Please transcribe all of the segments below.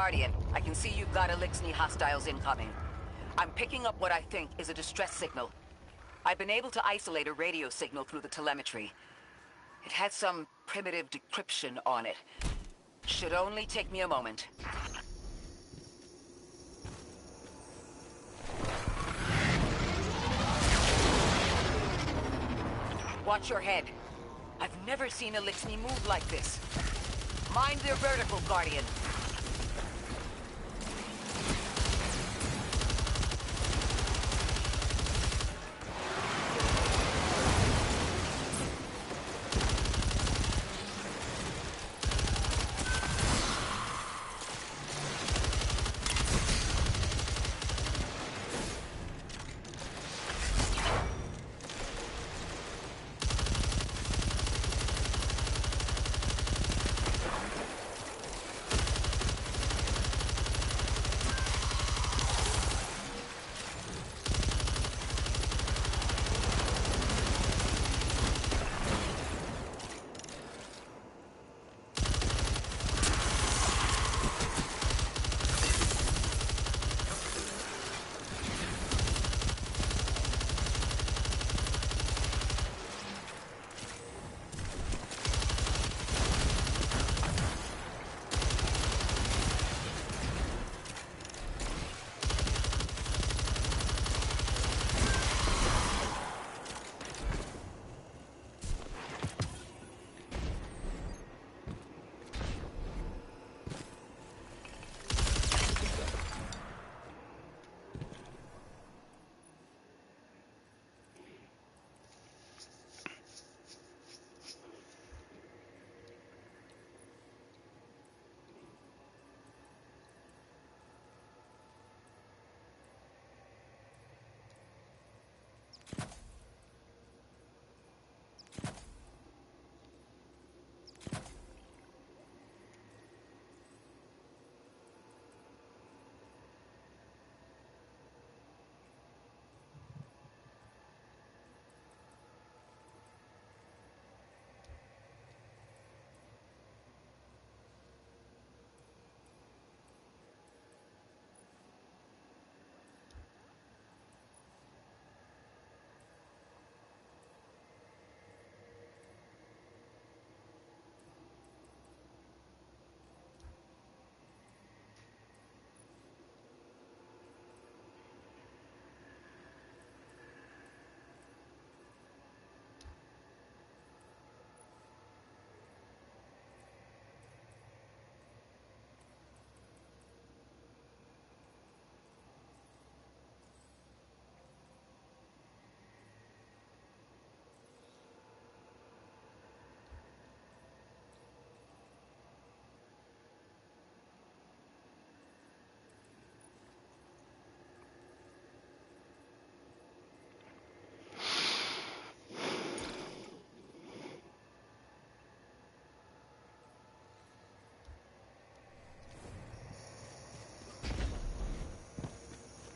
Guardian, I can see you've got Elixni hostiles incoming. I'm picking up what I think is a distress signal. I've been able to isolate a radio signal through the telemetry. It had some primitive decryption on it. Should only take me a moment. Watch your head. I've never seen Elixni move like this. Mind their vertical, Guardian.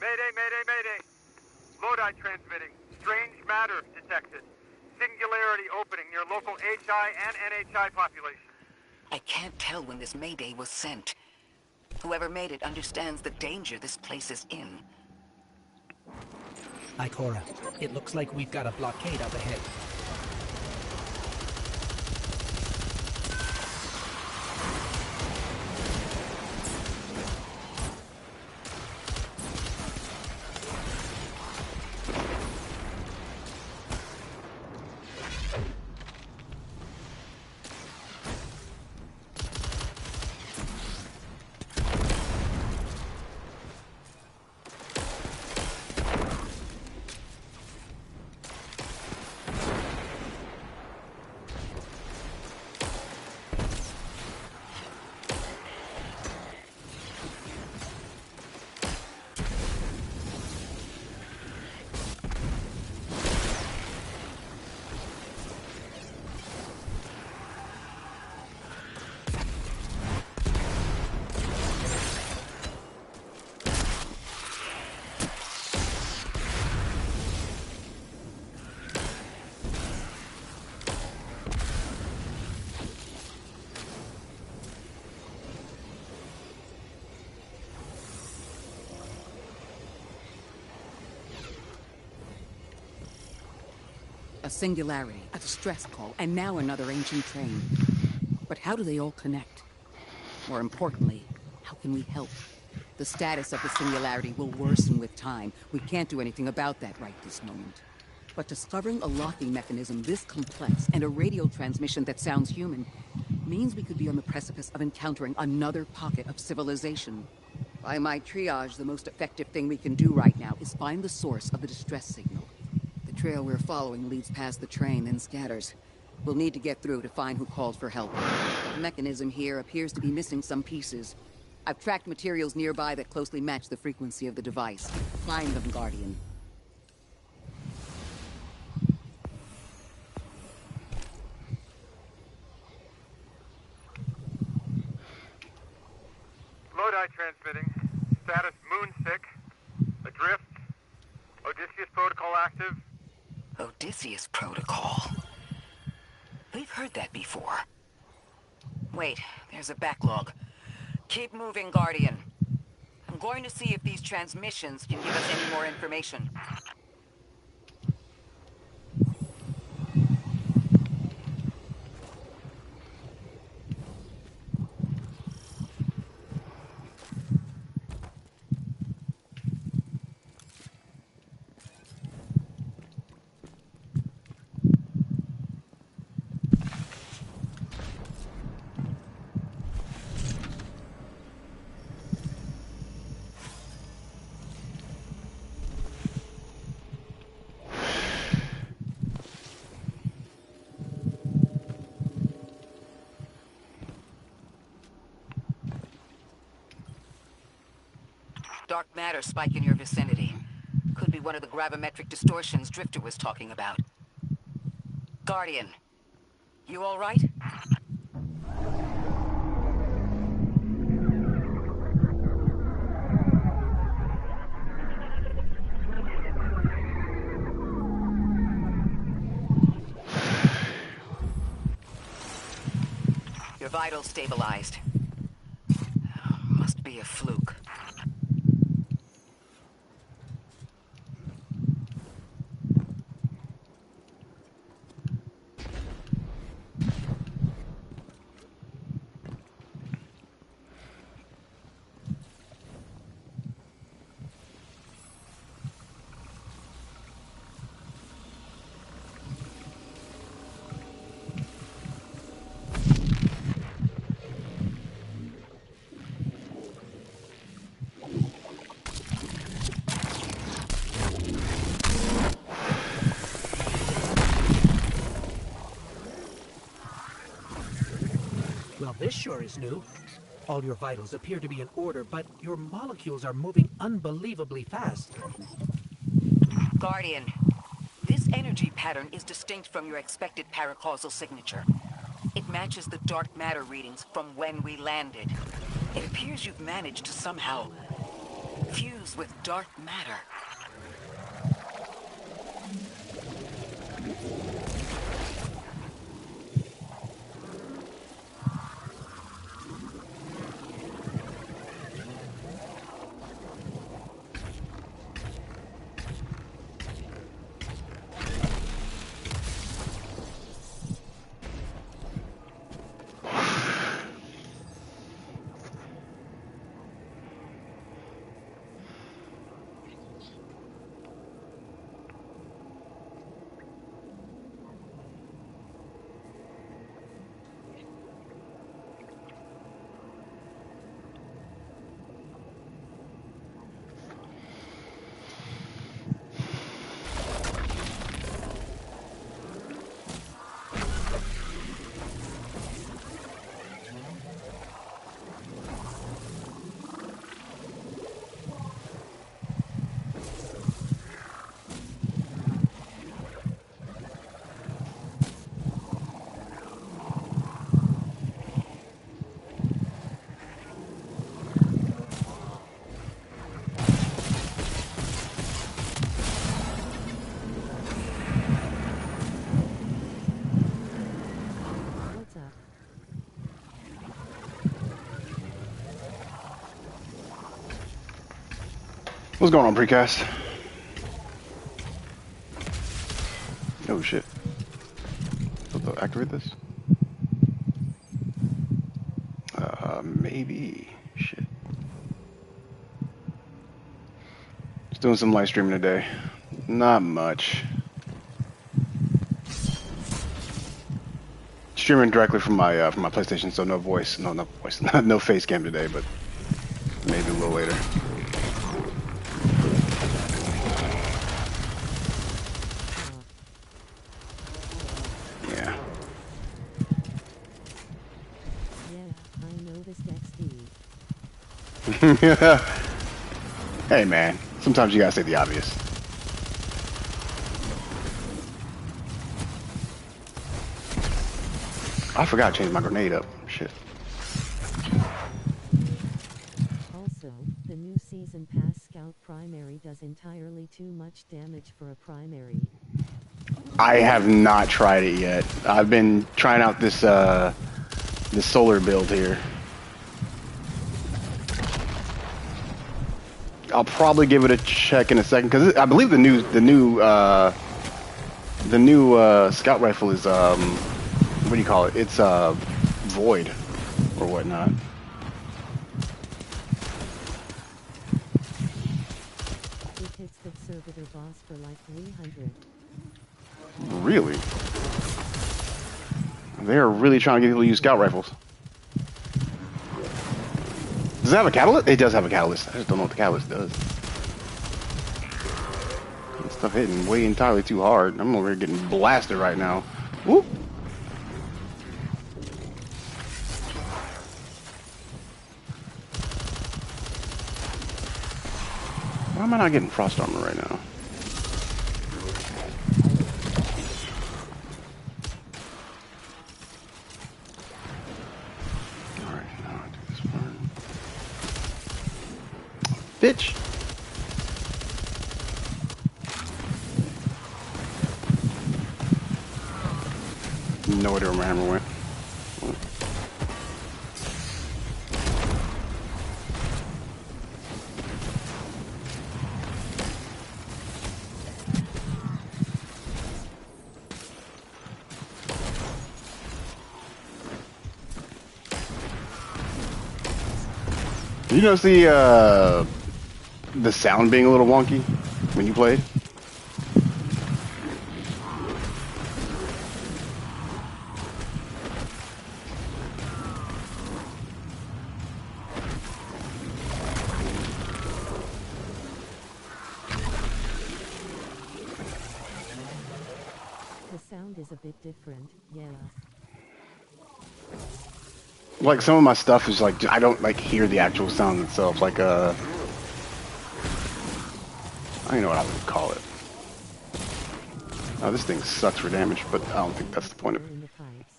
Mayday, mayday, mayday. Lodi transmitting. Strange matter detected. Singularity opening near local HI and NHI population. I can't tell when this Mayday was sent. Whoever made it understands the danger this place is in. Ikora, it looks like we've got a blockade up ahead. A singularity, a distress call, and now another ancient train. But how do they all connect? More importantly, how can we help? The status of the singularity will worsen with time. We can't do anything about that right this moment. But discovering a locking mechanism this complex and a radio transmission that sounds human means we could be on the precipice of encountering another pocket of civilization. By my triage, the most effective thing we can do right now is find the source of the distress signal. The trail we're following leads past the train, then scatters. We'll need to get through to find who called for help. The mechanism here appears to be missing some pieces. I've tracked materials nearby that closely match the frequency of the device. Find them, Guardian. Lodi transmitting. Status moonsick. Adrift. Odysseus protocol active. Odysseus protocol. We've heard that before. Wait, there's a backlog. Keep moving, Guardian. I'm going to see if these transmissions can give us any more information. Dark matter spike in your vicinity. Could be one of the gravimetric distortions Drifter was talking about. Guardian, you all right? Your vitals stabilized. Must be a fluke. Well, this sure is new. All your vitals appear to be in order, but your molecules are moving unbelievably fast. Guardian, this energy pattern is distinct from your expected paracausal signature. It matches the dark matter readings from when we landed. It appears you've managed to somehow fuse with dark matter. What's going on, Precast? Oh shit. activate this? Maybe. Shit. Just doing some live streaming today. Not much. Streaming directly from my PlayStation, so no voice, no voice, no face cam today, but maybe a little later. Yeah. Yeah, I noticed XD. Hey man, sometimes you gotta say the obvious. I forgot to change my grenade up. Shit. Also, the new Season Pass Scout primary does entirely too much damage for a primary. I have not tried it yet. I've been trying out this this solar build here. I'll probably give it a check in a second because I believe the new scout rifle is what do you call it? It's void or whatnot. It hits the servitor boss for like 300. Really? They're really trying to get people to use scout rifles. Does it have a catalyst? It does have a catalyst. I just don't know what the catalyst does. That stuff hitting way entirely too hard. I'm over here getting blasted right now. Whoop! Why am I not getting frost armor right now? Alright, now I'll do this one. Bitch! No idea where my hammer went. You notice the sound being a little wonky when you played? The sound is a bit different, yeah. Like some of my stuff is like I don't like hear the actual sound itself. Like I don't know what I would call it. Oh, this thing sucks for damage, but I don't think that's the point of it. In the pipes.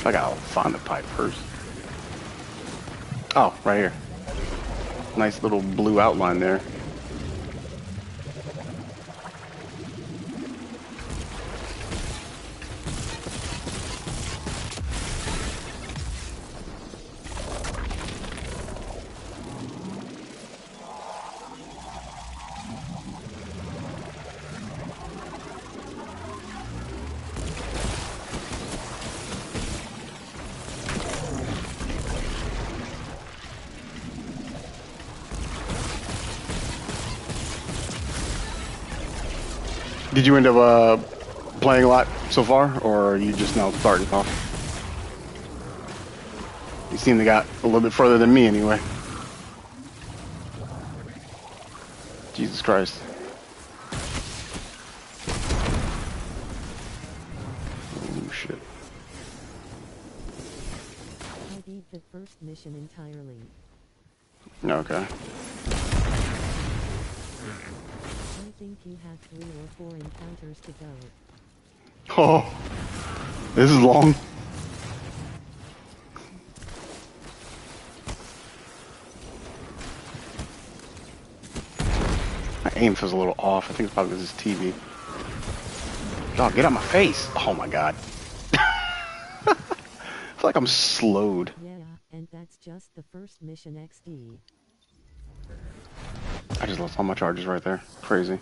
I gotta find the pipe first. Oh, right here. Nice little blue outline there. Did you end up playing a lot so far, or are you just now starting off? You seem to got a little bit further than me anyway. Jesus Christ. Oh shit. I beat the first mission entirely. Okay. I think you have 3 or 4 encounters to go. Oh, this is long. My aim feels a little off. I think it's probably because it's TV. Dog, get out my face! Oh my god. I feel like I'm slowed. Yeah, and that's just the first mission XD. I just lost all my charges right there. Crazy.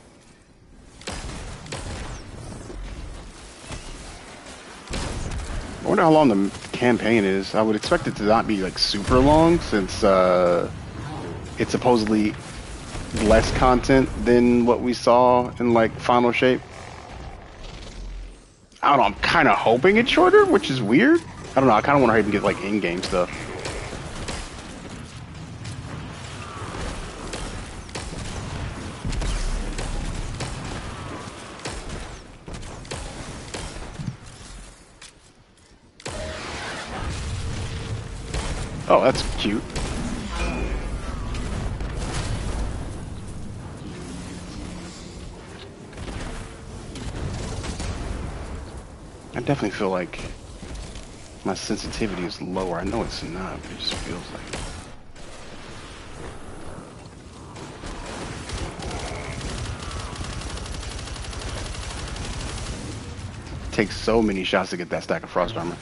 I wonder how long the campaign is. I would expect it to not be like super long since it's supposedly less content than what we saw in like Final Shape. I don't know, I'm kind of hoping it's shorter, which is weird. I don't know, I kind of want to even get like in-game stuff. Oh, that's cute. I definitely feel like my sensitivity is lower. I know it's not, but it just feels like it. Takes so many shots to get that stack of frost armor.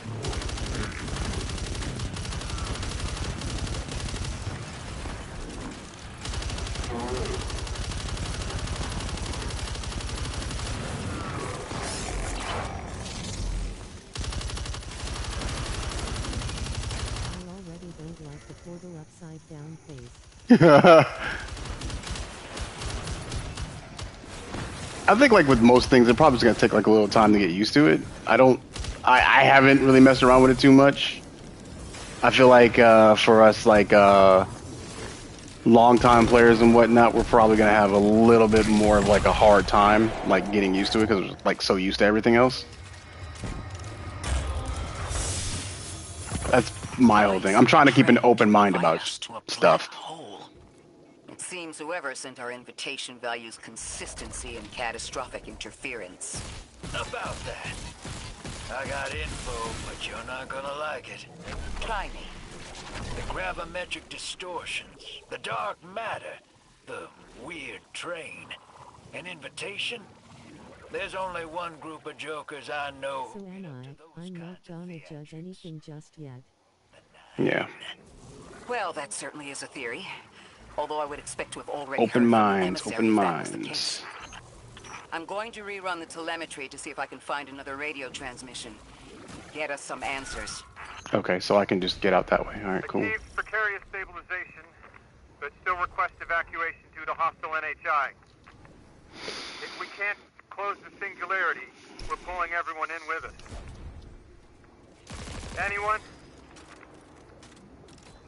Upside down face. I think like with most things, it probably is gonna take like a little time to get used to it. I haven't really messed around with it too much. I feel like for us like long-time players and whatnot, we're probably gonna have a little bit more of like a hard time like getting used to it because we're like so used to everything else. That's my whole thing. I'm trying to keep an open mind about stuff. It seems whoever sent our invitation values consistency and catastrophic interference. About that. I got info, but you're not gonna like it. Try me. The gravimetric distortions, the dark matter, the weird train. An invitation? There's only one group of jokers I know. So am I. I'm not gonna judge anything just yet. Yeah. Well, that certainly is a theory. Although I would expect to have already open minds, heard open if that was the minds. case. I'm going to rerun the telemetry to see if I can find another radio transmission. Get us some answers. Okay, so I can just get out that way. All right, cool. Achieved precarious stabilization, but still request evacuation due to hostile NHI. If we can't close the singularity, we're pulling everyone in with us. Anyone?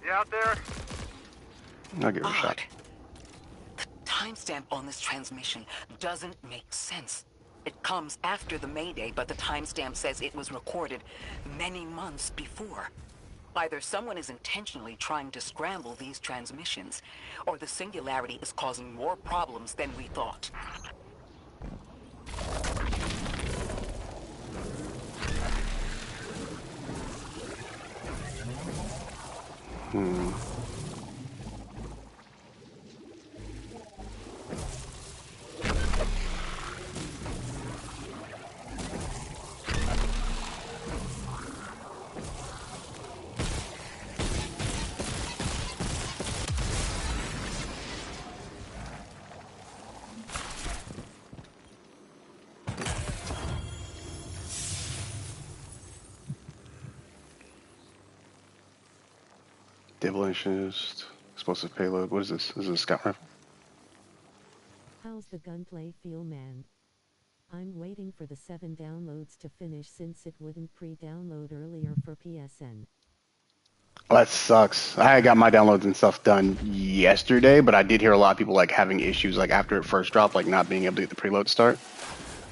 You out there? I'll give it a shot. Odd. The timestamp on this transmission doesn't make sense. It comes after the Mayday, but the timestamp says it was recorded many months before. Either someone is intentionally trying to scramble these transmissions, or the singularity is causing more problems than we thought. Divination, explosive payload. What is this? This is a scout rifle. How's the gunplay feel, man? I'm waiting for the 7 downloads to finish since it wouldn't pre-download earlier for PSN. Well, that sucks. I got my downloads and stuff done yesterday, but I did hear a lot of people like having issues like after it first dropped, like not being able to get the preload to start.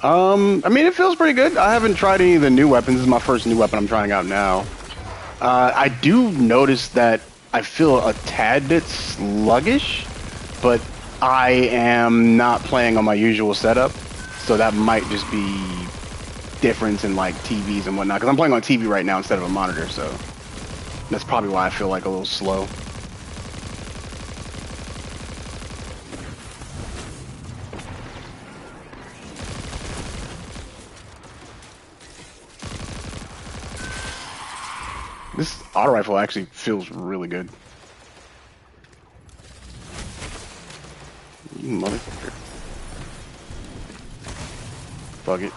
I mean, it feels pretty good. I haven't tried any of the new weapons. This is my first new weapon I'm trying out now. I do notice that I feel a tad bit sluggish, but I am not playing on my usual setup, so that might just be difference in like TVs and whatnot, because I'm playing on TV right now instead of a monitor, so that's probably why I feel like a little slow. This auto rifle actually feels really good. You motherfucker. Bug it.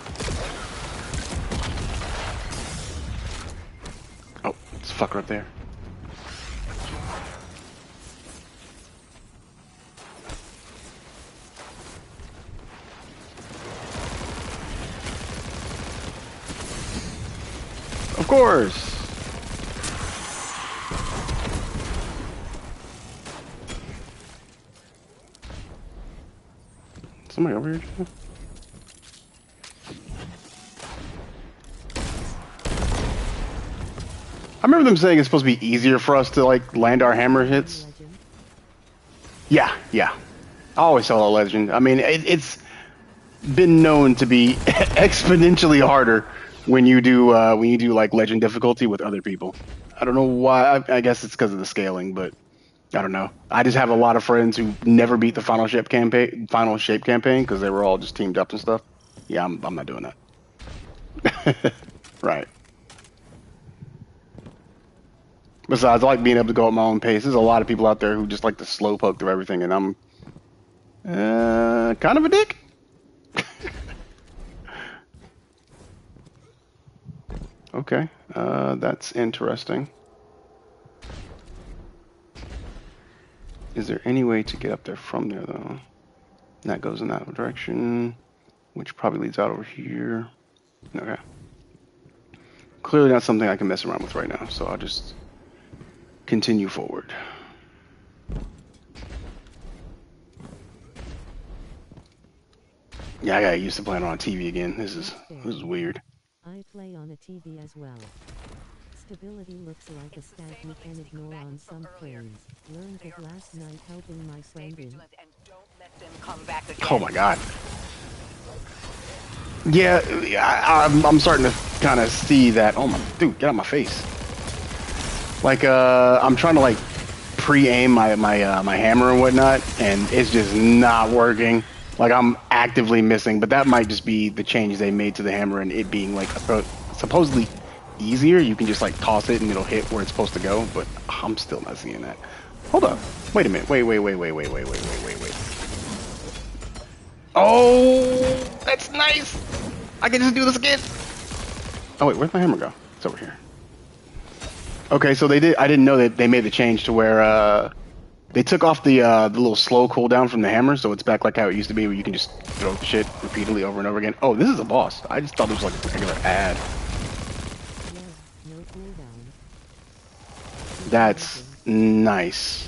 motherfucker up there. Of course. Somebody over here? I remember them saying it's supposed to be easier for us to like land our hammer hits. Yeah, yeah. I always tell a legend. I mean, it's been known to be exponentially harder when you do like legend difficulty with other people. I don't know why. I guess it's because of the scaling, but I don't know. I just have a lot of friends who never beat the Final Shape campaign because they were all just teamed up and stuff. Yeah, I'm not doing that. Right. Besides, I like being able to go at my own pace. There's a lot of people out there who just like to slowpoke through everything, and I'm kind of a dick. Okay, that's interesting. Is there any way to get up there from there, though? That goes in that direction, which probably leads out over here. Okay. Clearly not something I can mess around with right now, so I'll just continue forward. Yeah, I got used to playing on TV again. This is weird. I play on a TV as well. Stability looks like a stat you can ignore on some planes. Learned it last night helping my friend in. Oh my god. Yeah, I'm starting to kind of see that. Oh my, dude, get out of my face. Like, I'm trying to like pre-aim my hammer and whatnot, and it's just not working. Like I'm actively missing, but that might just be the change they made to the hammer and it being like supposedly easier. You can just like toss it and it'll hit where it's supposed to go, but I'm still not seeing that. Hold up. Wait a minute. Wait. Oh, that's nice. I can just do this again. Oh wait, where'd my hammer go? It's over here. Okay, so I didn't know that they made the change to where they took off the little slow cooldown from the hammer, so it's back like how it used to be, where you can just throw shit repeatedly over and over again. Oh, this is a boss. I just thought it was like a regular ad. No cooldown. That's nice.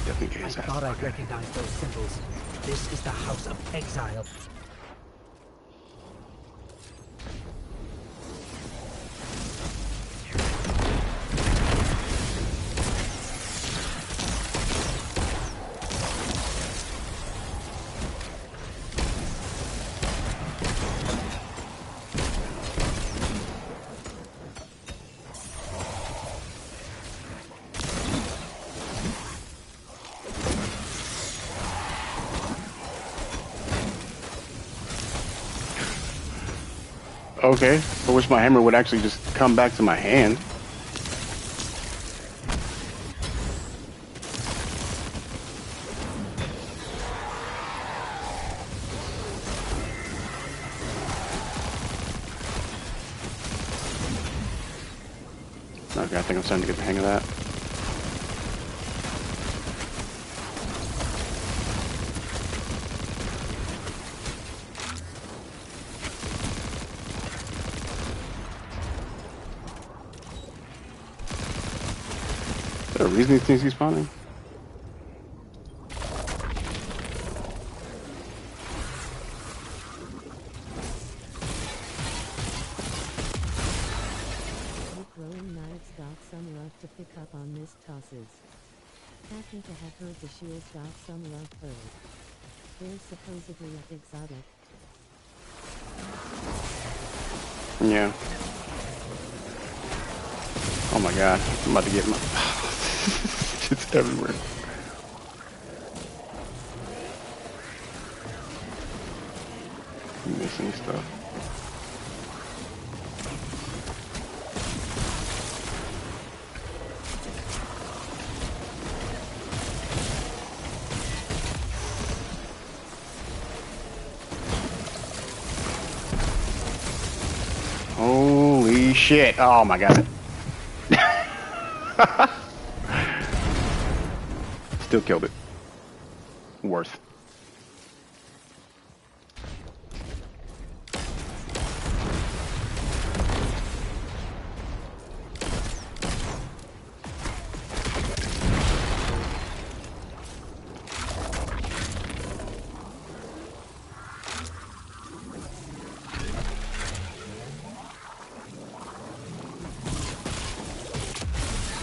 Definitely get I his ass. thought I'd recognize those symbols. This is the House of Exile. Okay, I wish my hammer would actually just come back to my hand. Okay, I think I'm starting to get the hang of that. Is there a reason these things keep spawning? Throwing knives got some love to pick up on missed tosses. Happen to have heard the shields got some love first. They're supposedly exotic. Yeah. Oh my god, I'm about to get my... It's everywhere. I'm missing stuff. Holy shit. Oh my god. Still killed it. Worth.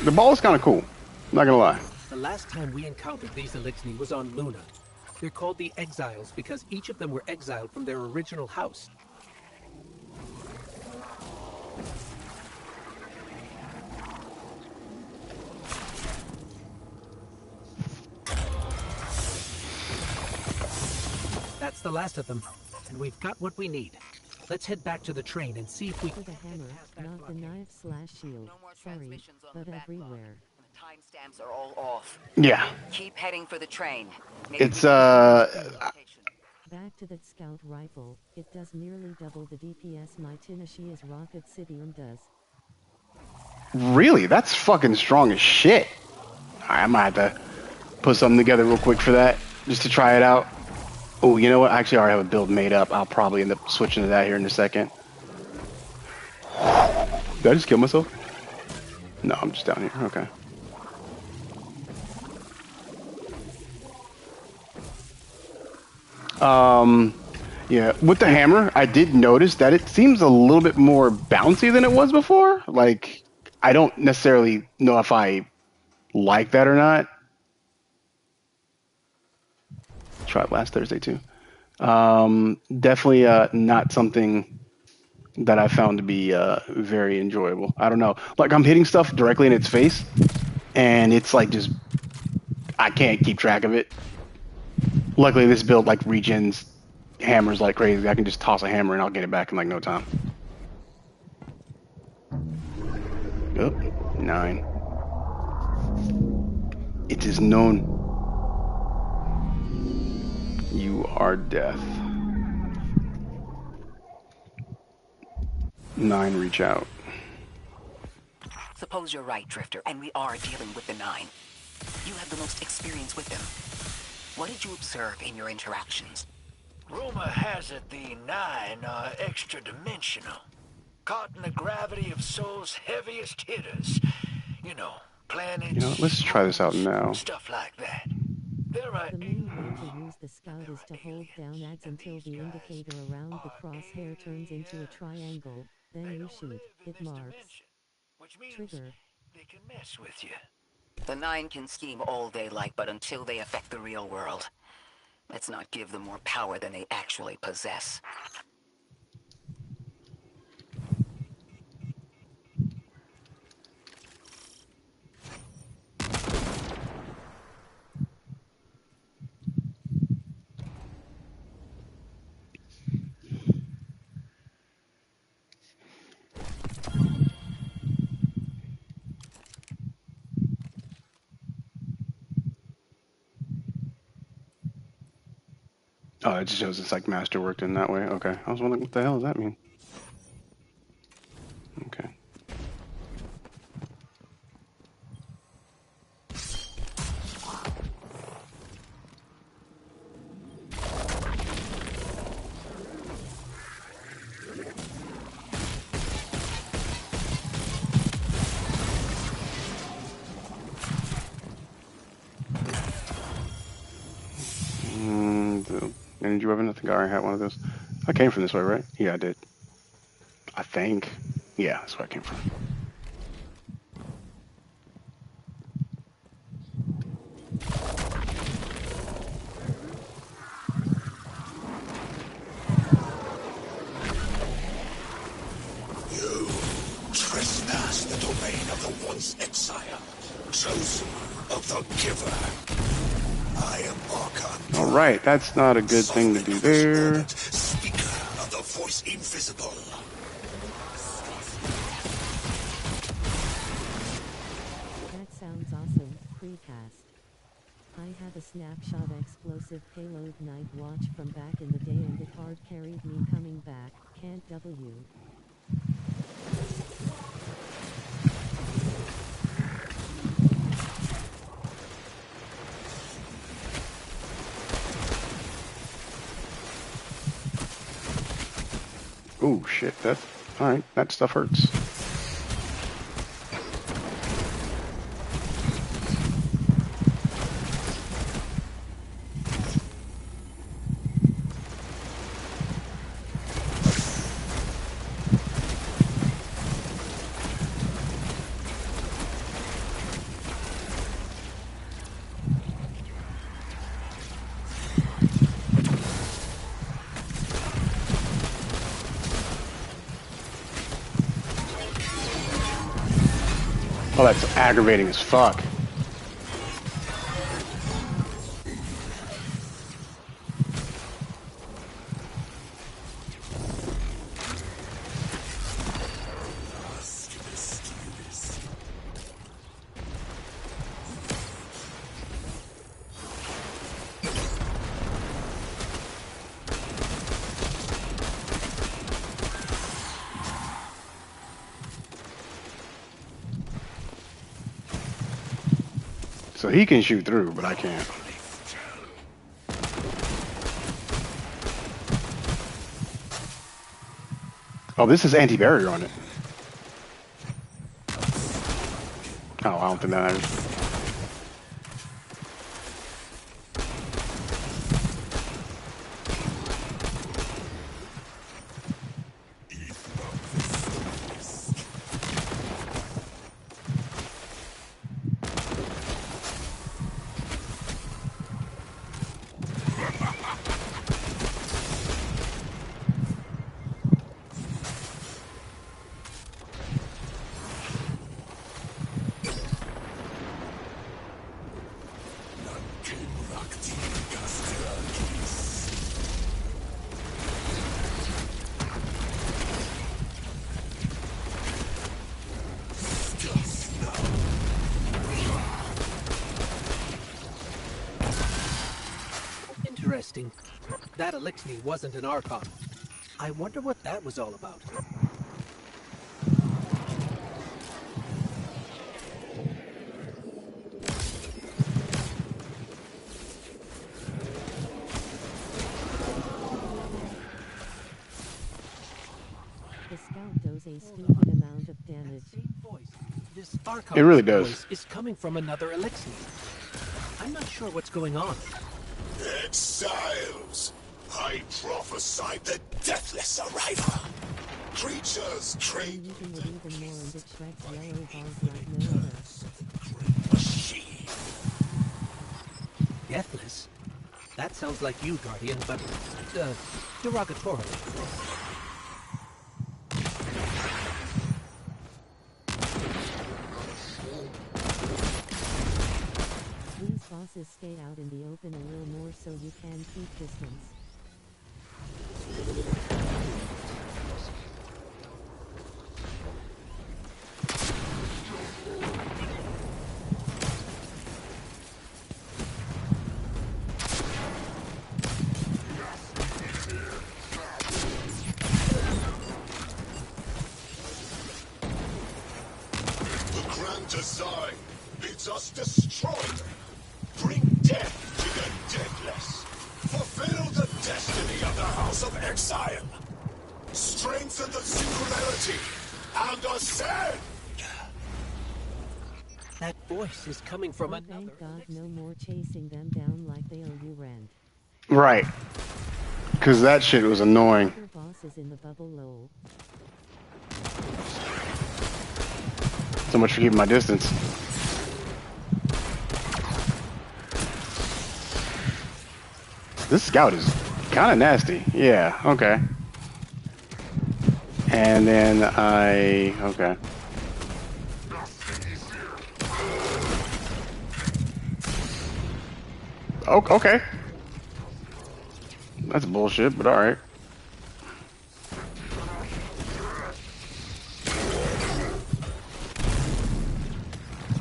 The ball is kind of cool. Not gonna lie. The last time we encountered these Elixni was on Luna. They're called the Exiles because each of them were exiled from their original house. That's the last of them, and we've got what we need. Let's head back to the train and see if we For the hammer, not the knife/shield. No more Sorry, transmissions on but the backlog. everywhere. And the timestamps are all off. Yeah. Keep heading for the train. Maybe It's we can find the location. Back to that scout rifle. It does nearly double the DPS my Tinashia's Rocket Cityum does. Really? That's fucking strong as shit. Alright, I might have to put something together real quick for that, just to try it out. Oh, you know what? I actually already have a build made up. I'll probably end up switching to that here in a second. Did I just kill myself? No, I'm just down here. Okay. Yeah, with the hammer, I did notice that it seems a little bit more bouncy than it was before. Like, I don't necessarily know if I like that or not. Tried last Thursday too. Definitely not something that I found to be very enjoyable. I don't know. Like, I'm hitting stuff directly in its face, and it's like just, I can't keep track of it. Luckily, this build like regens hammers like crazy. I can just toss a hammer and I'll get it back in like no time. Oh, 9. It is known. You are death. 9, reach out. Suppose you're right, Drifter, and we are dealing with the 9. You have the most experience with them. What did you observe in your interactions? Rumor has it the 9 are extra-dimensional. Caught in the gravity of Sol's heaviest hitters. You know, planets, You know, let's try this out moons, now. stuff like that. There are The main way to use the scout is to hold down ads until the indicator around the crosshair turns into a triangle. Then you shoot. It marks. which means Trigger. they can mess with you. The 9 can scheme all they like, but until they affect the real world, let's not give them more power than they actually possess. Oh, it just shows it's like masterworked in that way. Okay. I was wondering what the hell does that mean? Okay. The energy weapon. I think I already had one of those. I came from this way, right? Yeah, I did. I think. Yeah, that's where I came from. You trespass the domain of the once exile, chosen of the giver. I am Archon. All right, that's not a good thing to do there. Speaker of the voice invisible. That sounds awesome. Precast. I have a snapshot explosive payload night watch from back in the day and it hard carried me coming back. Can't W. Ooh, shit. That. All right. That stuff hurts. Oh, that's aggravating as fuck. So he can shoot through, but I can't. Oh, this is anti-barrier on it. Oh, I don't think that matters. Interesting. That Elixni wasn't an Archon. I wonder what that was all about. The scout does a stupid amount of damage. Same voice. This Archon It really does. voice is coming from another Elixni. I'm not sure what's going on. Exiles! I prophesied the deathless arrival. Creatures trained Using it even more and it shreds yellow balls like no other. machine. Deathless? That sounds like you, Guardian, but derogatory. These bosses stay out in the open a little more so you can keep distance. The grand design bids us destroy them. Bring death to the deathless. Fulfill the destiny of the House of Exile. Strengthen the singularity and ascend. That voice is coming from Oh, another thank God, Elixni. no more chasing them down like they owe you rent. Right. Because that shit was annoying. Other bosses in the bubble lol. So much for keeping my distance. This scout is kind of nasty. Yeah, okay. And then okay. Oh, okay. That's bullshit, but alright.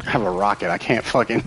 I have a rocket. I can't fucking.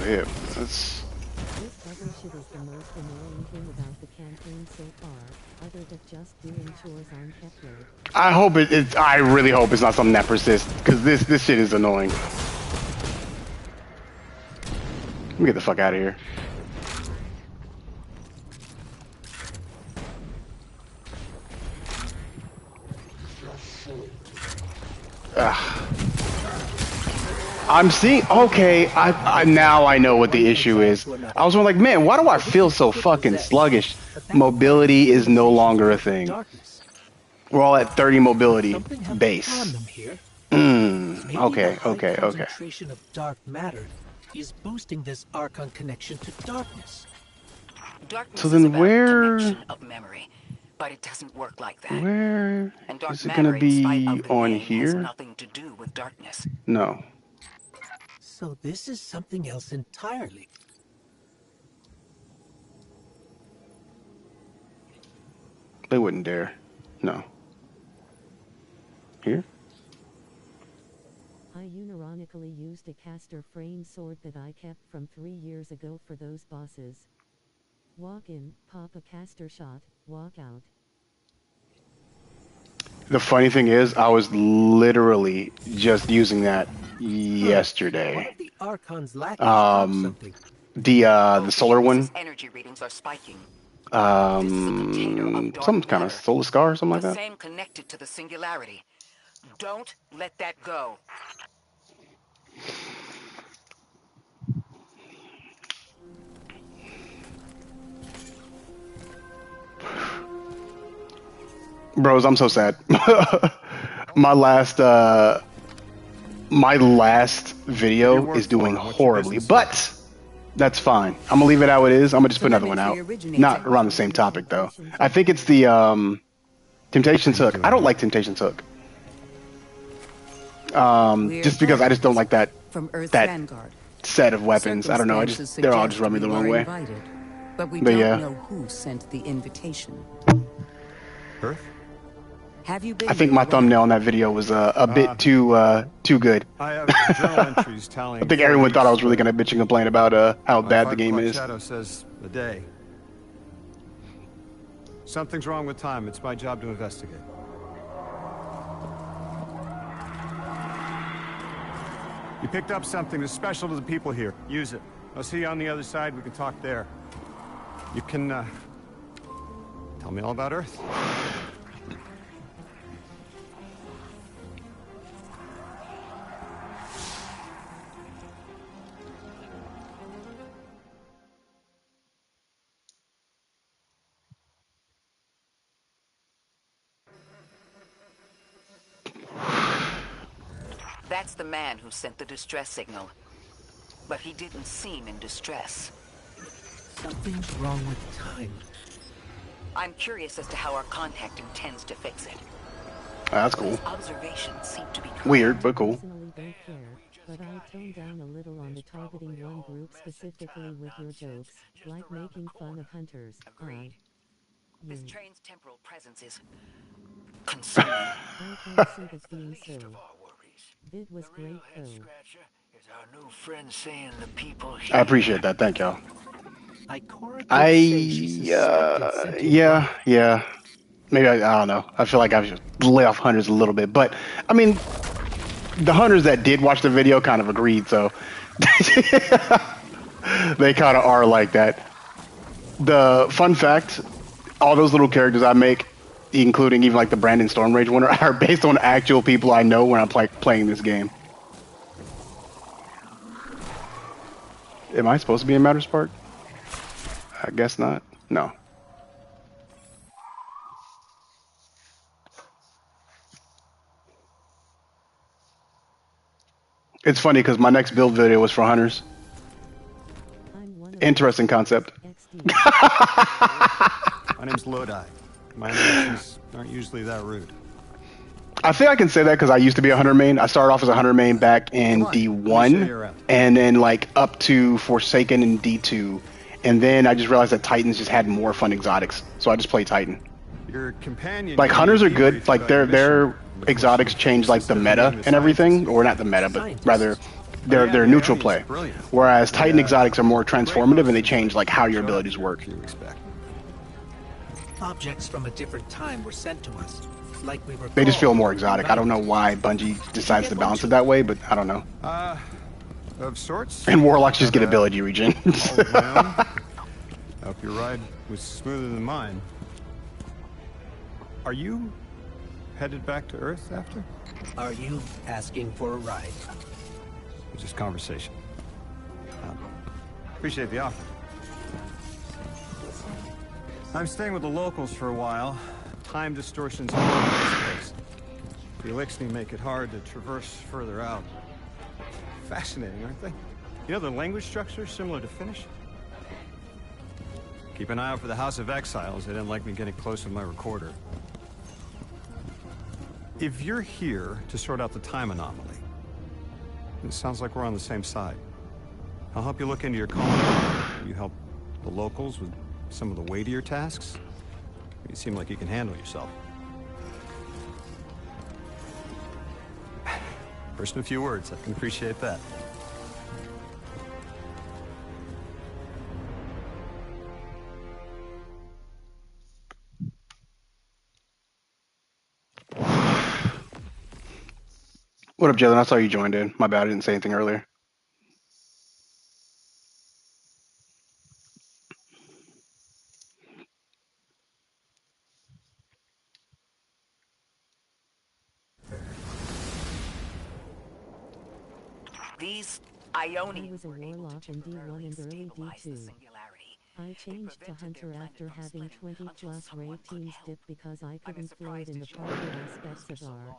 yeah, that's. This bubble shit is the most annoying thing about the campaign so far, other than just doing chores on Kepler. I hope I really hope it's not something that persists, because this shit is annoying. Let me get the fuck out of here. I'm seeing. Okay, I now I know what the issue is. I was like, man, why do I feel so fucking sluggish? Mobility is no longer a thing. We're all at 30 mobility base. Okay. Concentration of dark matter is boosting this Archon connection to darkness. Darkness So then is about where- connection of memory, but it doesn't work like that. Where And dark is it matter, gonna in spite be of the on name, has here? nothing to do with darkness. No. So this is something else entirely. They wouldn't dare. No. Here? I unironically used a caster frame sword that I kept from 3 years ago for those bosses. Walk in, pop a caster shot, walk out. The funny thing is, I was literally just using that yesterday. One of the Archons lacking something. The solar one. His energy readings are spiking. Container of dark Some kind of matter. solar scar or something like The that. same connected to the singularity. Don't let that go. Bros, I'm so sad. my last video is doing horribly, but that's fine. I'm gonna leave it how it is. I'm gonna just put another one out. Not around the same topic though. I think it's the Temptation's Hook. I don't like Temptation's Hook. Just because I just don't like that From Earth's that Vanguard. set of weapons. I don't know. They're all just rub me the wrong way. Invited, but we But don't yeah. know who sent the invitation. Earth? Have you been? I think here my already? thumbnail on that video was a bit too good. I have journal entries telling. I think everyone thought I was really gonna bitch and complain about how bad the game is. Shadow says a day. Something's wrong with time. It's my job to investigate. You picked up something that's special to the people here. Use it. I'll see you on the other side. We can talk there. You can tell me all about Earth. That's the man who sent the distress signal. But he didn't seem in distress. Something's wrong with time. I'm curious as to how our contact intends to fix it. That's cool. His observations seem to be correct. Weird, but cool. Personally don't care, but I toned down a little on the targeting one group specifically with your jokes, like making fun of hunters. Agreed. This You. train's temporal presence is concerning. I can't see that being so. Vid was great though. Scratcher is our new friend saying the people I here. appreciate that. Thank y'all. Ikora did say she suspected sentient Yeah. Maybe I don't know. I feel like I should lay off hunters a little bit, but I mean, the hunters that did watch the video kind of agreed, so they kind of are like that. The fun fact: all those little characters I make, including even like the Brandon Stormrage one, are based on actual people I know when I'm playing this game. Am I supposed to be in Matter Spark? I guess not. No. It's funny because my next build video was for hunters. I'm one of Interesting concept. XD. My name's Lodi. My interactions aren't usually that rude. I think I can say that because I used to be a hunter main. I started off as a hunter main back in Come on, let me show you D1, around. and then like up to Forsaken in D2, and then I just realized that Titans just had more fun exotics, so I just play Titan. Your companion. Like hunters are good. debriefed Like about your their mission. exotics change like the meta and everything, or not the meta, but rather they're neutral play. Whereas Titan exotics are more transformative and they change like how your abilities work. Objects from a different time were sent to us, like we were. They just feel more exotic. I don't know why Bungie decides to balance it that way, but I don't know. Of sorts. And warlocks just get ability regen. I hope your ride was smoother than mine. Are you headed back to Earth after? Are you asking for a ride? It's just conversation. Appreciate the offer. I'm staying with the locals for a while. Time distortions all over this place. The Elixni make it hard to traverse further out. Fascinating, aren't they? You know, the language structure is similar to Finnish. Keep an eye out for the House of Exiles. They didn't like me getting close with my recorder. If you're here to sort out the time anomaly, it sounds like we're on the same side. I'll help you look into your colony. You help the locals with some of the weightier tasks. You seem like you can handle yourself. First in a few words, I can appreciate that. What up, Jalen? I saw you joined in. My bad, I didn't say anything earlier. These I Ionians was a were able warlock to in D1 temporarily and early stabilize the D2. singularity. I changed to Hunter after having 20 plus raid teams dip because I couldn't float in the party aspects of R.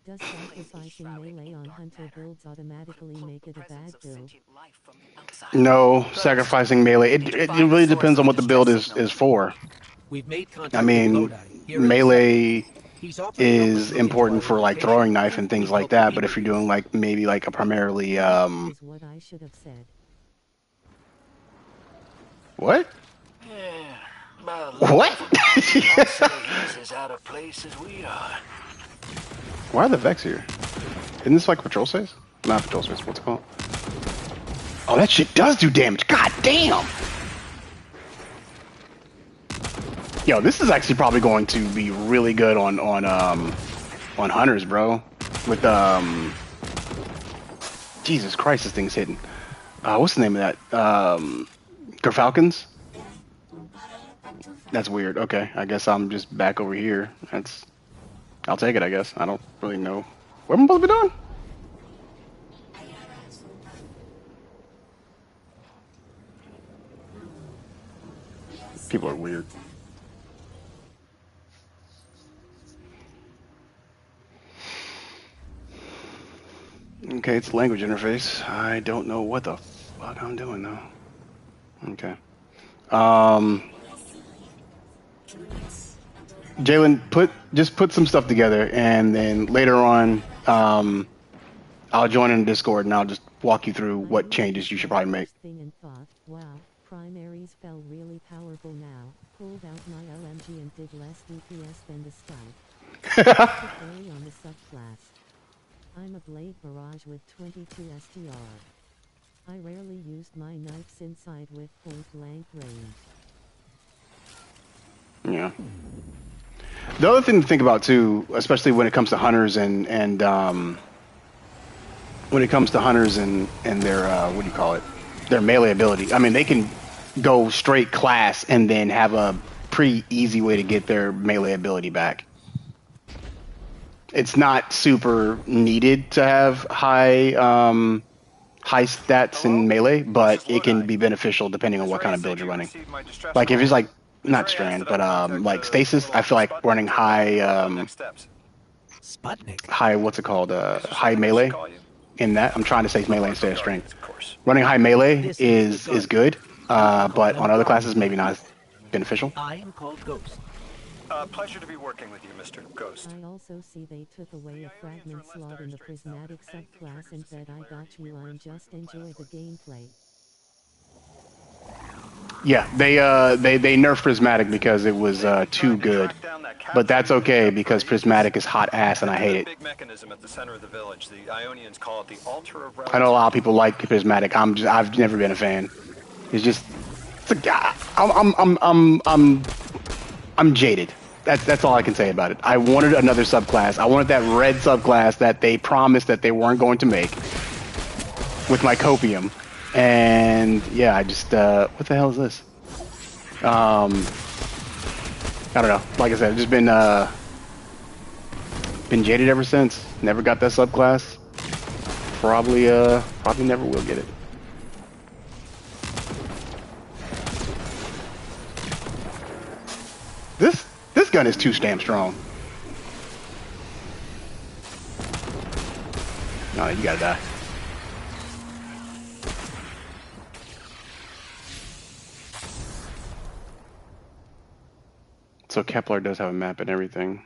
Does sacrificing melee on Hunter builds automatically make it a bad build? No, sacrificing melee. It really depends on what the build is for. We've made contact I mean, with Lodi. Here in melee He's offering help is with looking important for for like location. throwing knife and things Please like help that. me But if you're reach doing like maybe like a primarily Is what I should have said. what? Yeah, about What? he's as out of place as we are. Why are the Vex here? Isn't this like patrol space? Not patrol space. What's it called? Oh, that shit does do damage. God damn. Yo, this is actually probably going to be really good on hunters, bro. With Jesus Christ, this thing's hitting. What's the name of that? Gerfalcons? That's weird. Okay, I guess I'm just back over here. I'll take it, I guess. I don't really know. What am I supposed to be doing? People are weird. Okay, it's language interface. I don't know what the fuck I'm doing though. Okay. Jalen, just put some stuff together, and then later on, I'll join in Discord and I'll just walk you through what changes you should probably make. Thing and thought, wow, primaries felt really powerful now. Pulled out my LMG and did less DPS than the scout. Early on the subclass. I'm a blade barrage with 22 STR. I rarely used my knives inside with point blank range. Yeah. The other thing to think about too, especially when it comes to hunters and when it comes to hunters and their what do you call it? Their melee ability. I mean, they can go straight class and then have a pretty easy way to get their melee ability back. It's not super needed to have high stats in melee, but it can be beneficial depending on what kind of build you're running. Like if it's like not strand, but like stasis, I feel like running high Sputnik. high what's it called? High melee. In that, I'm trying to say melee instead of strength. Running high melee is good, but on other classes maybe not as beneficial. I am called Ghost. Pleasure to be working with you, Mr. Ghost. I also see they took away a fragment slot in the prismatic subclass and said I got you and just enjoy the gameplay. Yeah, they nerfed prismatic because it was too good. down that but that's capsule, okay you because have Prismatic is hot ass and I hate the it. big mechanism at the center of the village. The Ionians call it the altar of I know a lot of relativity. people like Prismatic. I've never been a fan. It's just, it's a guy. I'm jaded. That's all I can say about it. I wanted another subclass. I wanted that red subclass that they promised that they weren't going to make with Mycopium. And yeah, I just what the hell is this? I don't know. Like I said, I've just been jaded ever since. Never got that subclass. Probably never will get it. This gun is too damn strong. No, you gotta die. So Kepler does have a map and everything.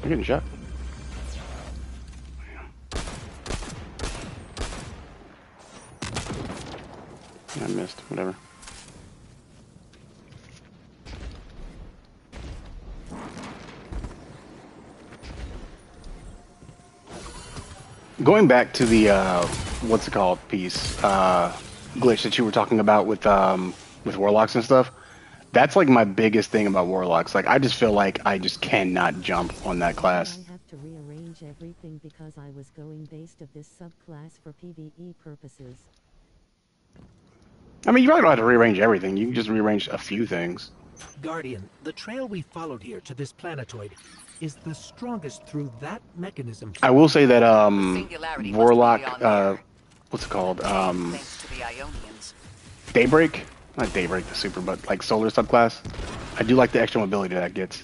I'm getting shot. I missed. Whatever. Going back to the what's it called piece glitch that you were talking about with warlocks and stuff. That's like my biggest thing about warlocks. Like I just feel like I just cannot jump on that class. I have to rearrange everything because I was going based of this subclass for PvE purposes. I mean, you really don't have to rearrange everything. You can just rearrange a few things. Guardian, the trail we followed here to this planetoid is the strongest through that mechanism. I will say that Singularity must be warlock beyond there. what's it called? Thanks to the Ionians. Daybreak? Not Daybreak the super, but like solar subclass. I do like the extra mobility that gets.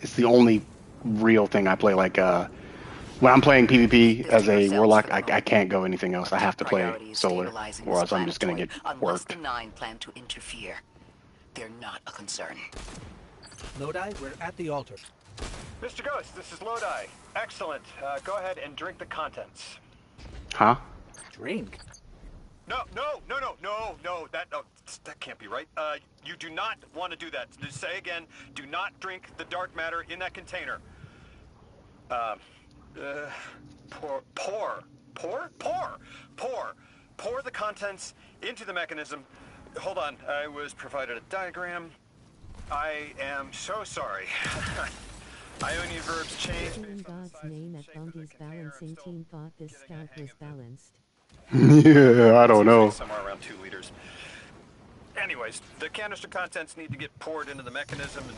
It's the only real thing I play. Like when I'm playing PvP as a warlock, I can't go anything else. I have to play Priority is solar, stabilizing or this else I'm just gonna get planetoid, unless worked. the Nine plan to interfere. They're not a concern. Lodi, we're at the altar. Mr. Ghost, this is Lodi. Excellent. Go ahead and drink the contents. Huh? Drink? No, that can't be right. You do not want to do that. Just say again, do not drink the dark matter in that container. Pour the contents into the mechanism. Hold on, I was provided a diagram. I am so sorry. Ionian verbs change In based on the God's size name and at shape of the Bundy's container. balancing Still team thought this getting a scout hang was of it. balanced. Yeah, I don't know. Somewhere around 2 liters. Anyways, the canister contents need to get poured into the mechanism, and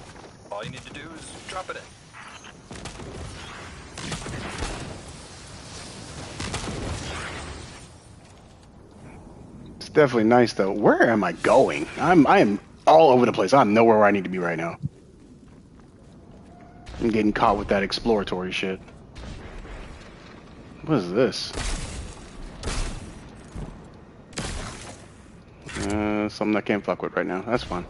all you need to do is drop it in. It's definitely nice though. Where am I going? I am all over the place. I'm nowhere where I need to be right now. I'm getting caught with that exploratory shit. What is this? Something I can't fuck with right now. That's fine.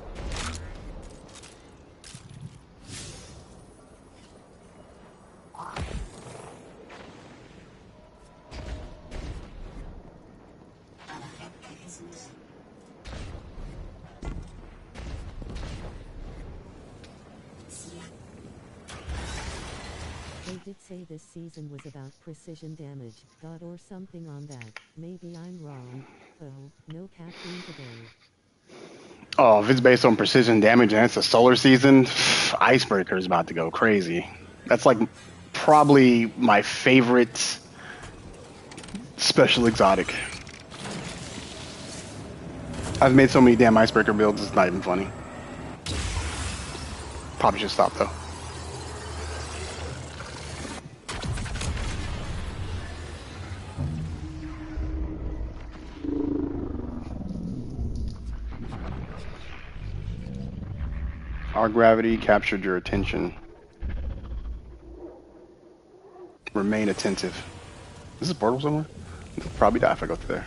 They did say this season was about precision damage, God, or something on that. Maybe I'm wrong. Oh, no caffeine today. Oh, if it's based on precision damage and it's a solar season, Icebreaker is about to go crazy. That's like probably my favorite special exotic. I've made so many damn Icebreaker builds, it's not even funny. Probably should stop though. Our gravity captured your attention. Remain attentive. Is this a portal somewhere? I'll probably die if I go through there.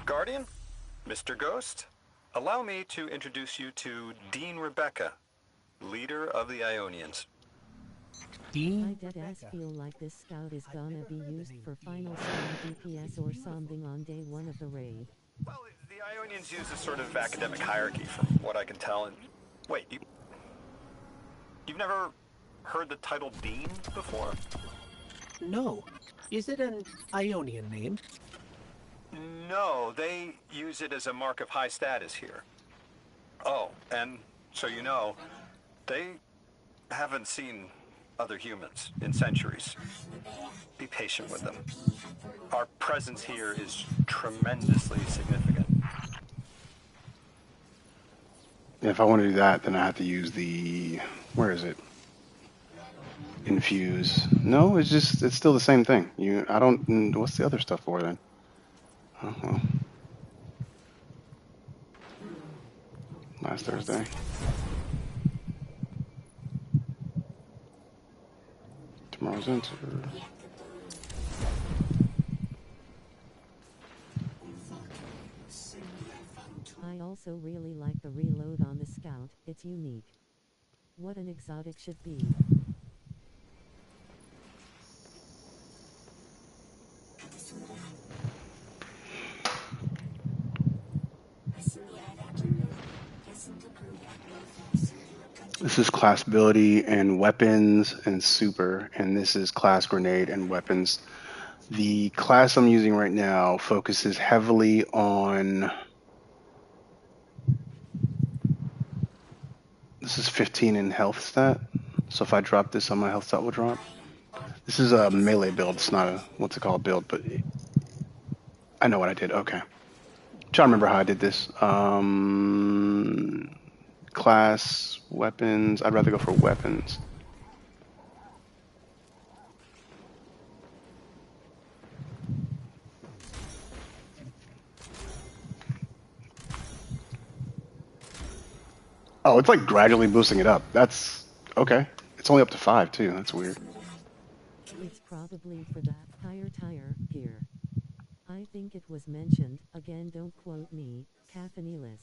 Guardian? Mr. Ghost? Allow me to introduce you to Dean Rebecca, leader of the Ionians. I deadass feel like this scout is gonna be used for final stand DPS or something on day 1 of the raid. Well, the Ionians use a sort of academic hierarchy from what I can tell. And wait, you've never heard the title Dean before? No. Is it an Ionian name? No, they use it as a mark of high status here. Oh, and so you know, they haven't seen other humans in centuries. Be patient with them. Our presence here is tremendously significant. If I want to do that, then I have to use the... Where is it? Infuse. No, it's still the same thing. I don't... What's the other stuff for then? Oh, well. Last Thursday. Tomorrow's enter. I also really like the reload on the scout, it's unique. What an exotic should be. This is class ability and weapons and super, and this is class grenade and weapons. The class I'm using right now focuses heavily on... This is 15 in health stat, so if I drop this on my health stat will drop. This is a melee build, it's not a, what's it called, build, but I know what I did, okay. Trying to remember how I did this. Class, weapons, I'd rather go for weapons. Oh, it's like gradually boosting it up. That's okay. It's only up to 5 too. That's weird. It's probably for that tire gear. I think it was mentioned, again don't quote me, Caffeinelis.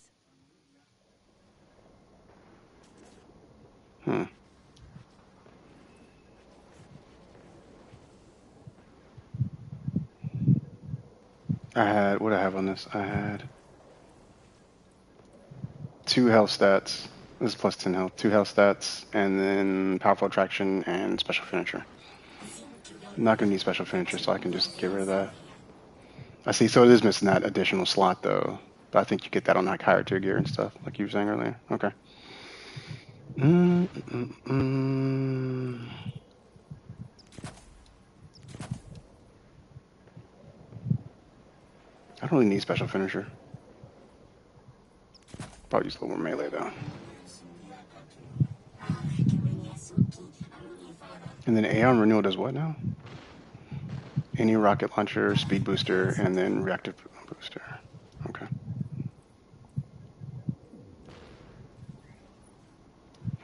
I had, what did I have on this? I had 2 health stats. This is plus 10 health. 2 health stats, and then powerful attraction and special finisher. I'm not going to need special finisher, so I can just get rid of that. I see, so it is missing that additional slot, though. But I think you get that on like higher tier gear and stuff, like you were saying earlier. Okay. I don't really need special finisher. Probably use a little more melee though. And then Aeon Renewal does what now? Any rocket launcher, speed booster, and then reactive booster. Okay.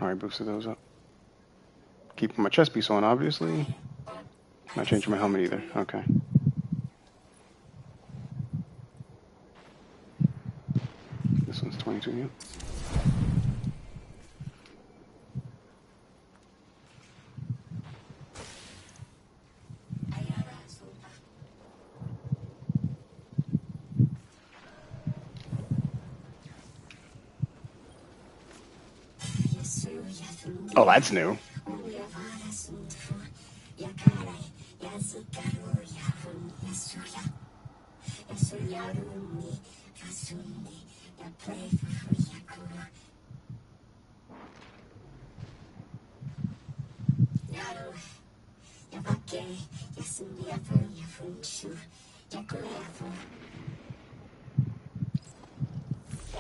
Alright, boosted those up. Keeping my chest piece on, obviously. Not changing my helmet either. Okay. This one's 22, yeah. Oh, that's new.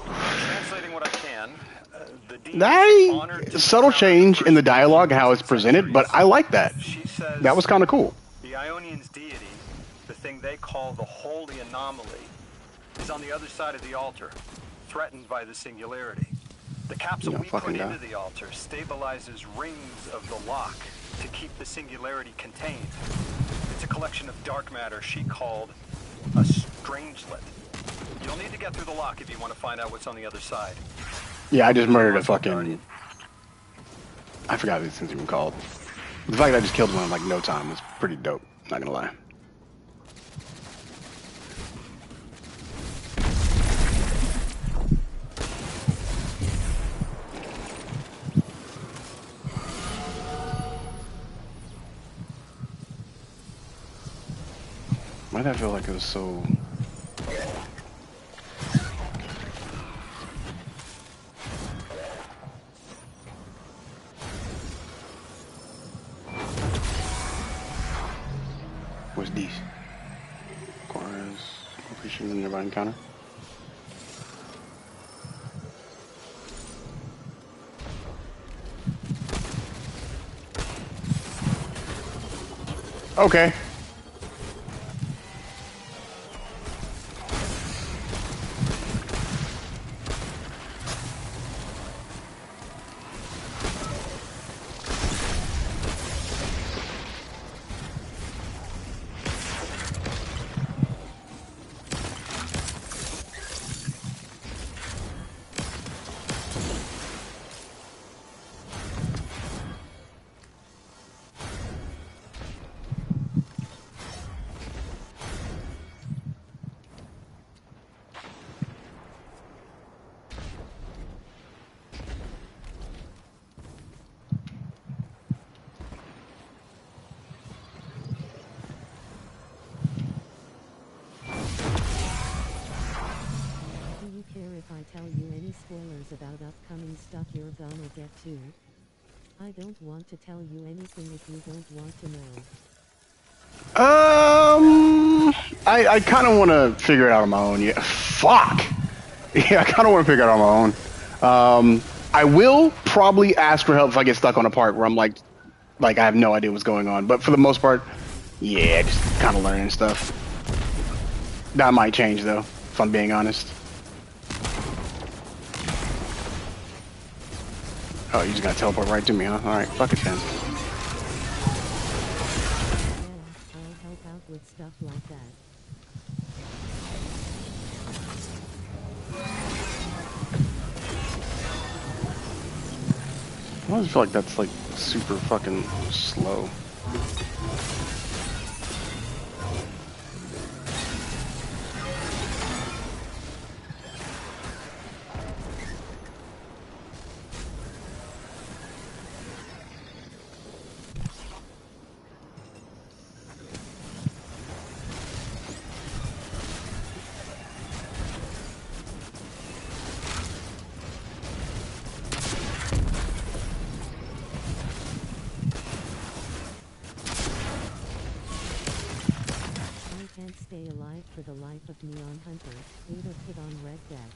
Translating what I can, subtle change in the dialogue, how it's presented, but I like that. That was kind of cool. The Ionian's deity, the thing they call the holy anomaly, is on the other side of the altar, threatened by the singularity. The capsule we put into the altar stabilizes rings of the lock to keep the singularity contained. It's a collection of dark matter she called a strangelet. You'll need to get through the lock if you want to find out what's on the other side. Yeah, I just murdered a fucking... I forgot what these things even called. The fact that I just killed one in like no time was pretty dope, not gonna lie. Why did I feel like it was so... What's these? Requires completion of nearby encounter. Okay. I tell you any spoilers about upcoming stuff you're gonna get to? I don't want to tell you anything if you don't want to know. I kind of want to figure it out on my own. Yeah, fuck. Yeah, I kind of want to figure it out on my own. I will probably ask for help if I get stuck on a part where I'm like I have no idea what's going on. But for the most part, yeah, just kind of learning stuff. That might change though, if I'm being honest. Oh, you're just gonna teleport right to me, huh? Alright, fuck it then. Yeah, I'll help out with stuff like that. I always feel like that's like super fucking slow. Stay alive for the life of Neon Hunter, 8 of hit on Red Death.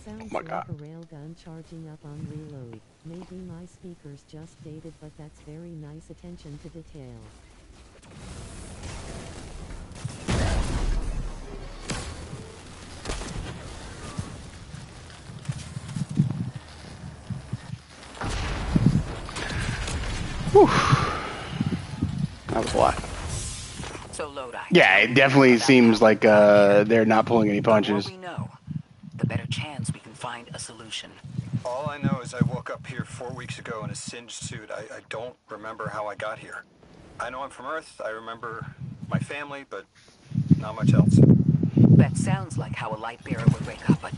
Sounds like a railgun charging up on reload. Maybe my speaker's just dated, but that's very nice attention to detail. Whew. That was a lot. So Lodi. Yeah, it definitely seems like they're not pulling any punches. The more we know, the better chance we can find a solution. All I know is I woke up here 4 weeks ago in a singed suit. I don't remember how I got here. I know I'm from Earth. I remember my family, but not much else. That sounds like how a light bearer would wake up, but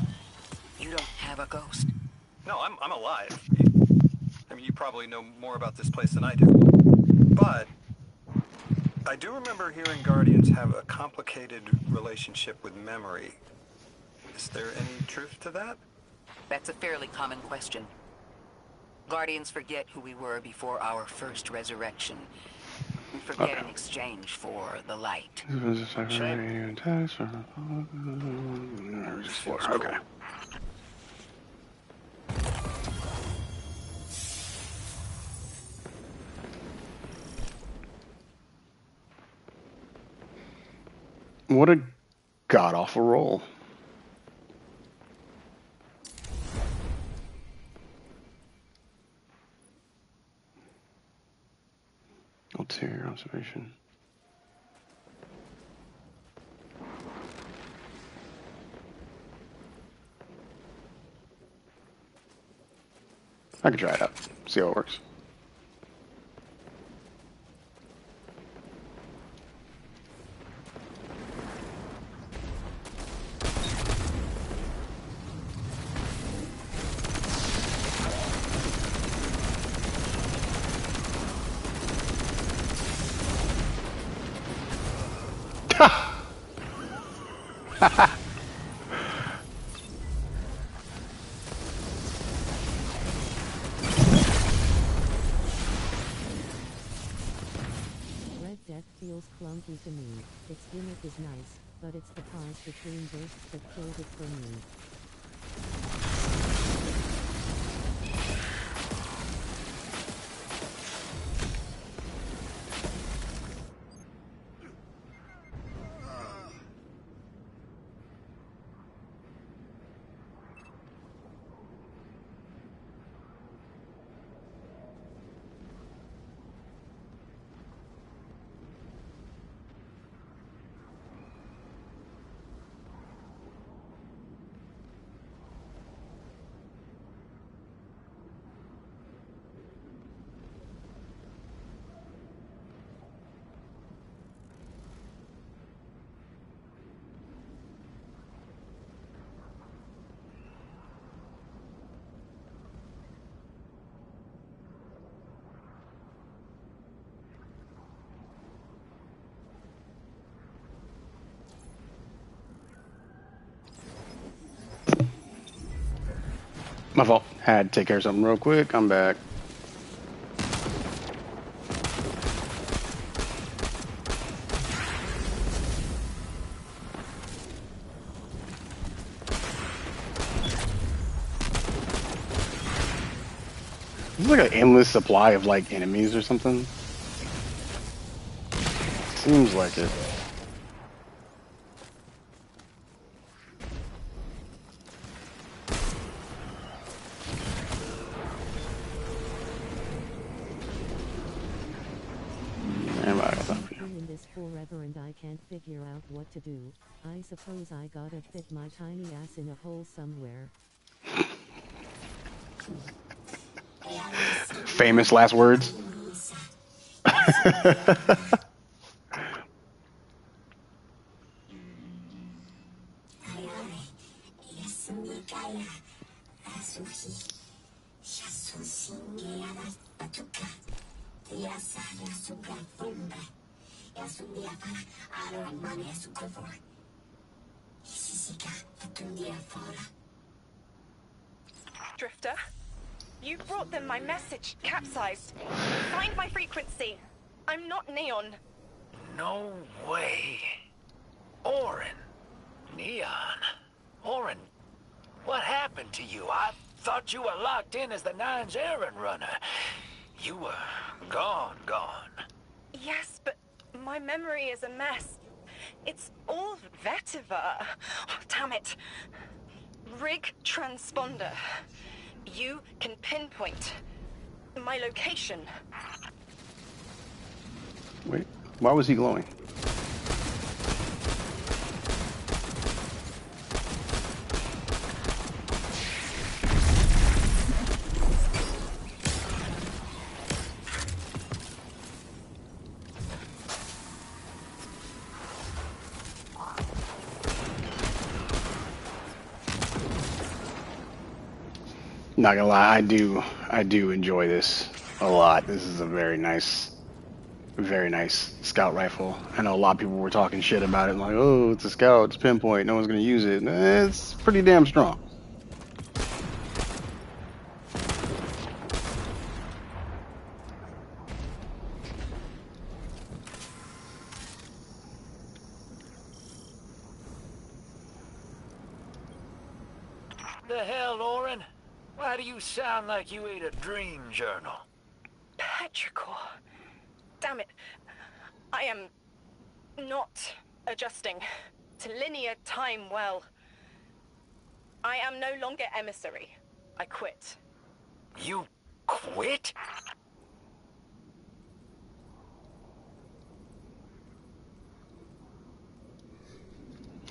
you don't have a ghost. No, I'm alive. I mean, you probably know more about this place than I do. But I do remember hearing Guardians have a complicated relationship with memory. Is there any truth to that? That's a fairly common question. Guardians forget who we were before our first resurrection. We forget in exchange for the light. Okay. What a god-awful roll. Ulterior observation. I can try it out. See how it works. Red Death feels clunky to me. Its gimmick is nice, but it's the pause between bursts that killed it for me. My fault. Had to take care of something real quick. I'm back. There's like an endless supply of like enemies or something. Seems like it. Been in this forever and I can't figure out what to do. I suppose I gotta fit my tiny ass in a hole somewhere. Famous last words. Drifter, you brought them my message, capsized. Find my frequency. I'm not Neon. No way. Orin. Neon. Orin, what happened to you? I thought you were locked in as the Nine's errand runner. You were gone. Yes, but my memory is a mess. It's all vetiver. Oh, damn it. Rig transponder. You can pinpoint my location. Wait, why was he glowing? Not gonna lie, I do enjoy this a lot. This is a very nice scout rifle. I know a lot of people were talking shit about it, like, oh, it's a scout, it's pinpoint, no one's gonna use it. It's pretty damn strong. The hell, Orin? Why do you sound like you ate a dream journal? Petrichor. Damn it. I am not adjusting to linear time well. I am no longer emissary. I quit. You quit?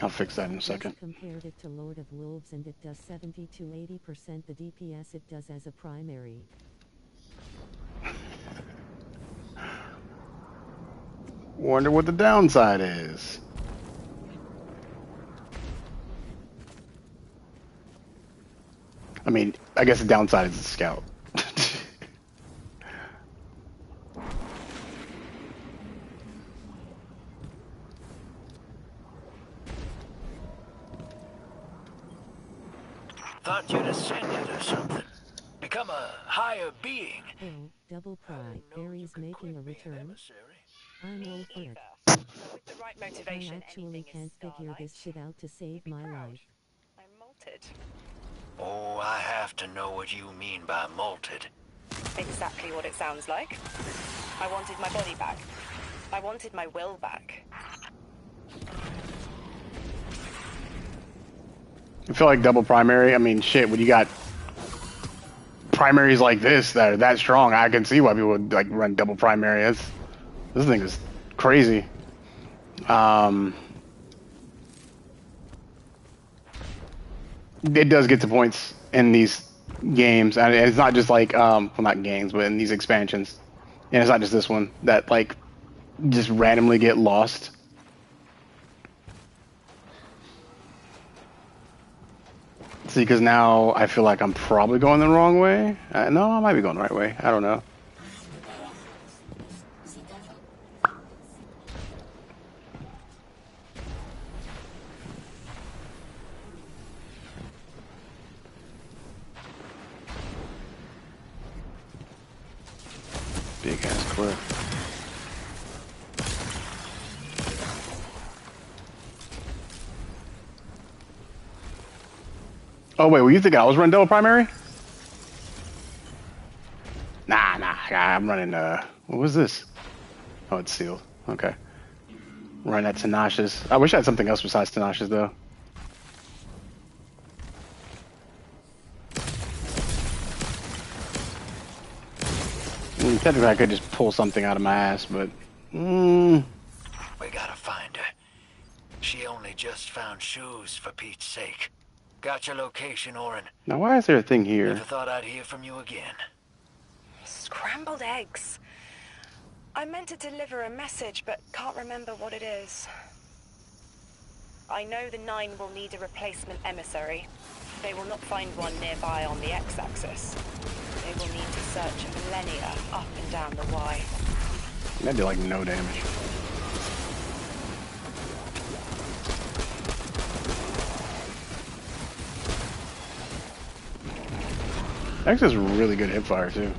I'll fix that in a Just second. compared it to Lord of Wolves and it does 70 to 80% the DPS it does as a primary. Wonder what the downside is. I mean, I guess the downside is the scout. Thought you'd ascended or something. Become a higher being. Oh, double pride. Ares making a return. I'm all for it. With the right I motivation, actually anything can't is figure starlight. this shit out to save my life. I'm malted. Oh, I have to know what you mean by malted. Exactly what it sounds like. I wanted my body back. I wanted my will back. I feel like double primary. I mean, shit, when you got primaries like this that are that strong, I can see why people would like run double primary. This thing is crazy. It does get to points in these games, and it's not just like, well, not games, but in these expansions, and it's not just this one that like just randomly get lost. See, because now I feel like I'm probably going the wrong way. No, I might be going the right way. I don't know. Big ass cliff. Oh wait, well you think I was running double primary? Nah, I'm running, what was this? Oh, it's sealed. Okay. Running that Tenacious. I wish I had something else besides Tenacious, though. I mean, technically I could just pull something out of my ass, but... We gotta find her. She only just found shoes, for Pete's sake. Got your location, Orin. Now why is there a thing here? Never thought I'd hear from you again. Scrambled eggs. I meant to deliver a message, but can't remember what it is. I know the Nine will need a replacement emissary. They will not find one nearby on the X-axis. They will need to search millennia up and down the Y. That did like no damage. X is really good hipfire too.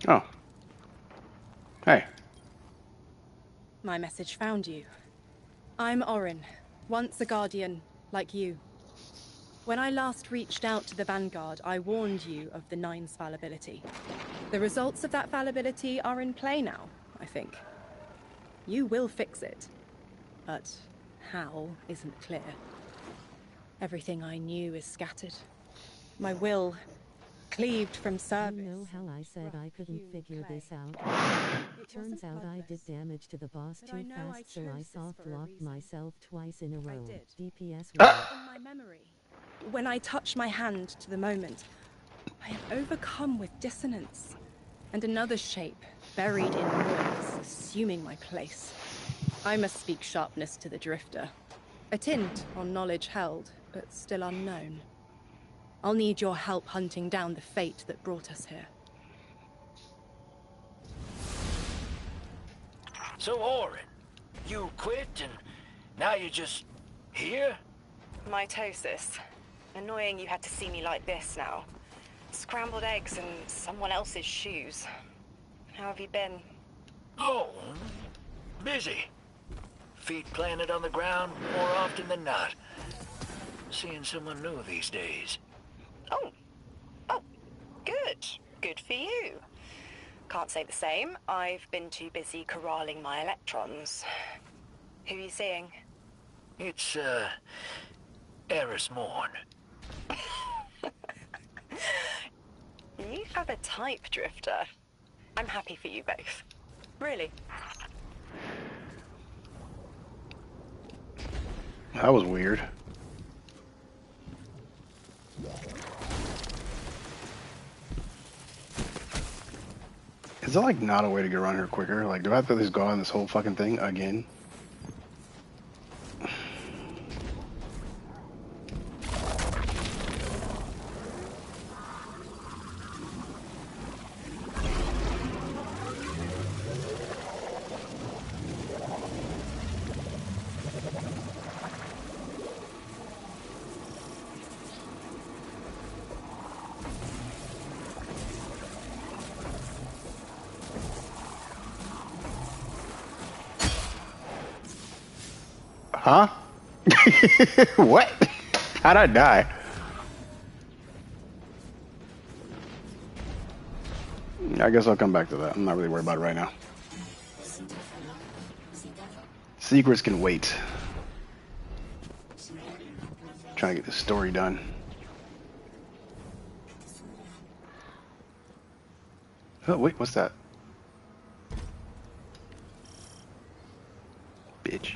Oh. Hey. My message found you. I'm Orin, once a Guardian, like you. When I last reached out to the Vanguard, I warned you of the Nine's fallibility. The results of that fallibility are in play now, I think. You will fix it, but how isn't clear. Everything I knew is scattered. My will cleaved from service. You know how I said I couldn't figure this out? Turns out I did damage to the boss too fast, so I soft-locked myself twice in a row. DPS In my memory, when I touch my hand to the moment, I am overcome with dissonance, and another shape, buried in noise, assuming my place. I must speak sharpness to the Drifter. A tint on knowledge held, but still unknown. I'll need your help hunting down the fate that brought us here. So, Orin, you quit and now you're just here? Mitosis. Annoying you had to see me like this now. Scrambled eggs and someone else's shoes. How have you been? Oh, busy. feet planted on the ground more often than not. Seeing someone new these days. Oh, good. Good for you. Can't say the same. I've been too busy corralling my electrons. Who are you seeing? It's, Eris Morn. You have a type, Drifter. I'm happy for you both. Really. That was weird. Is there like not a way to get around here quicker? Like, do I have to just go on this whole fucking thing again? Huh? What? How'd I die? I guess I'll come back to that. I'm not really worried about it right now. Secrets can wait. Trying to get this story done. Oh, wait, what's that? Bitch.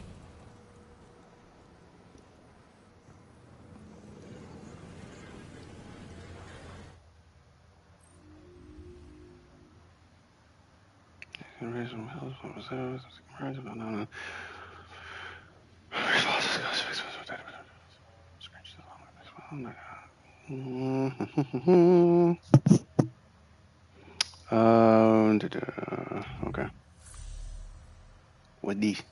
Okay. What these?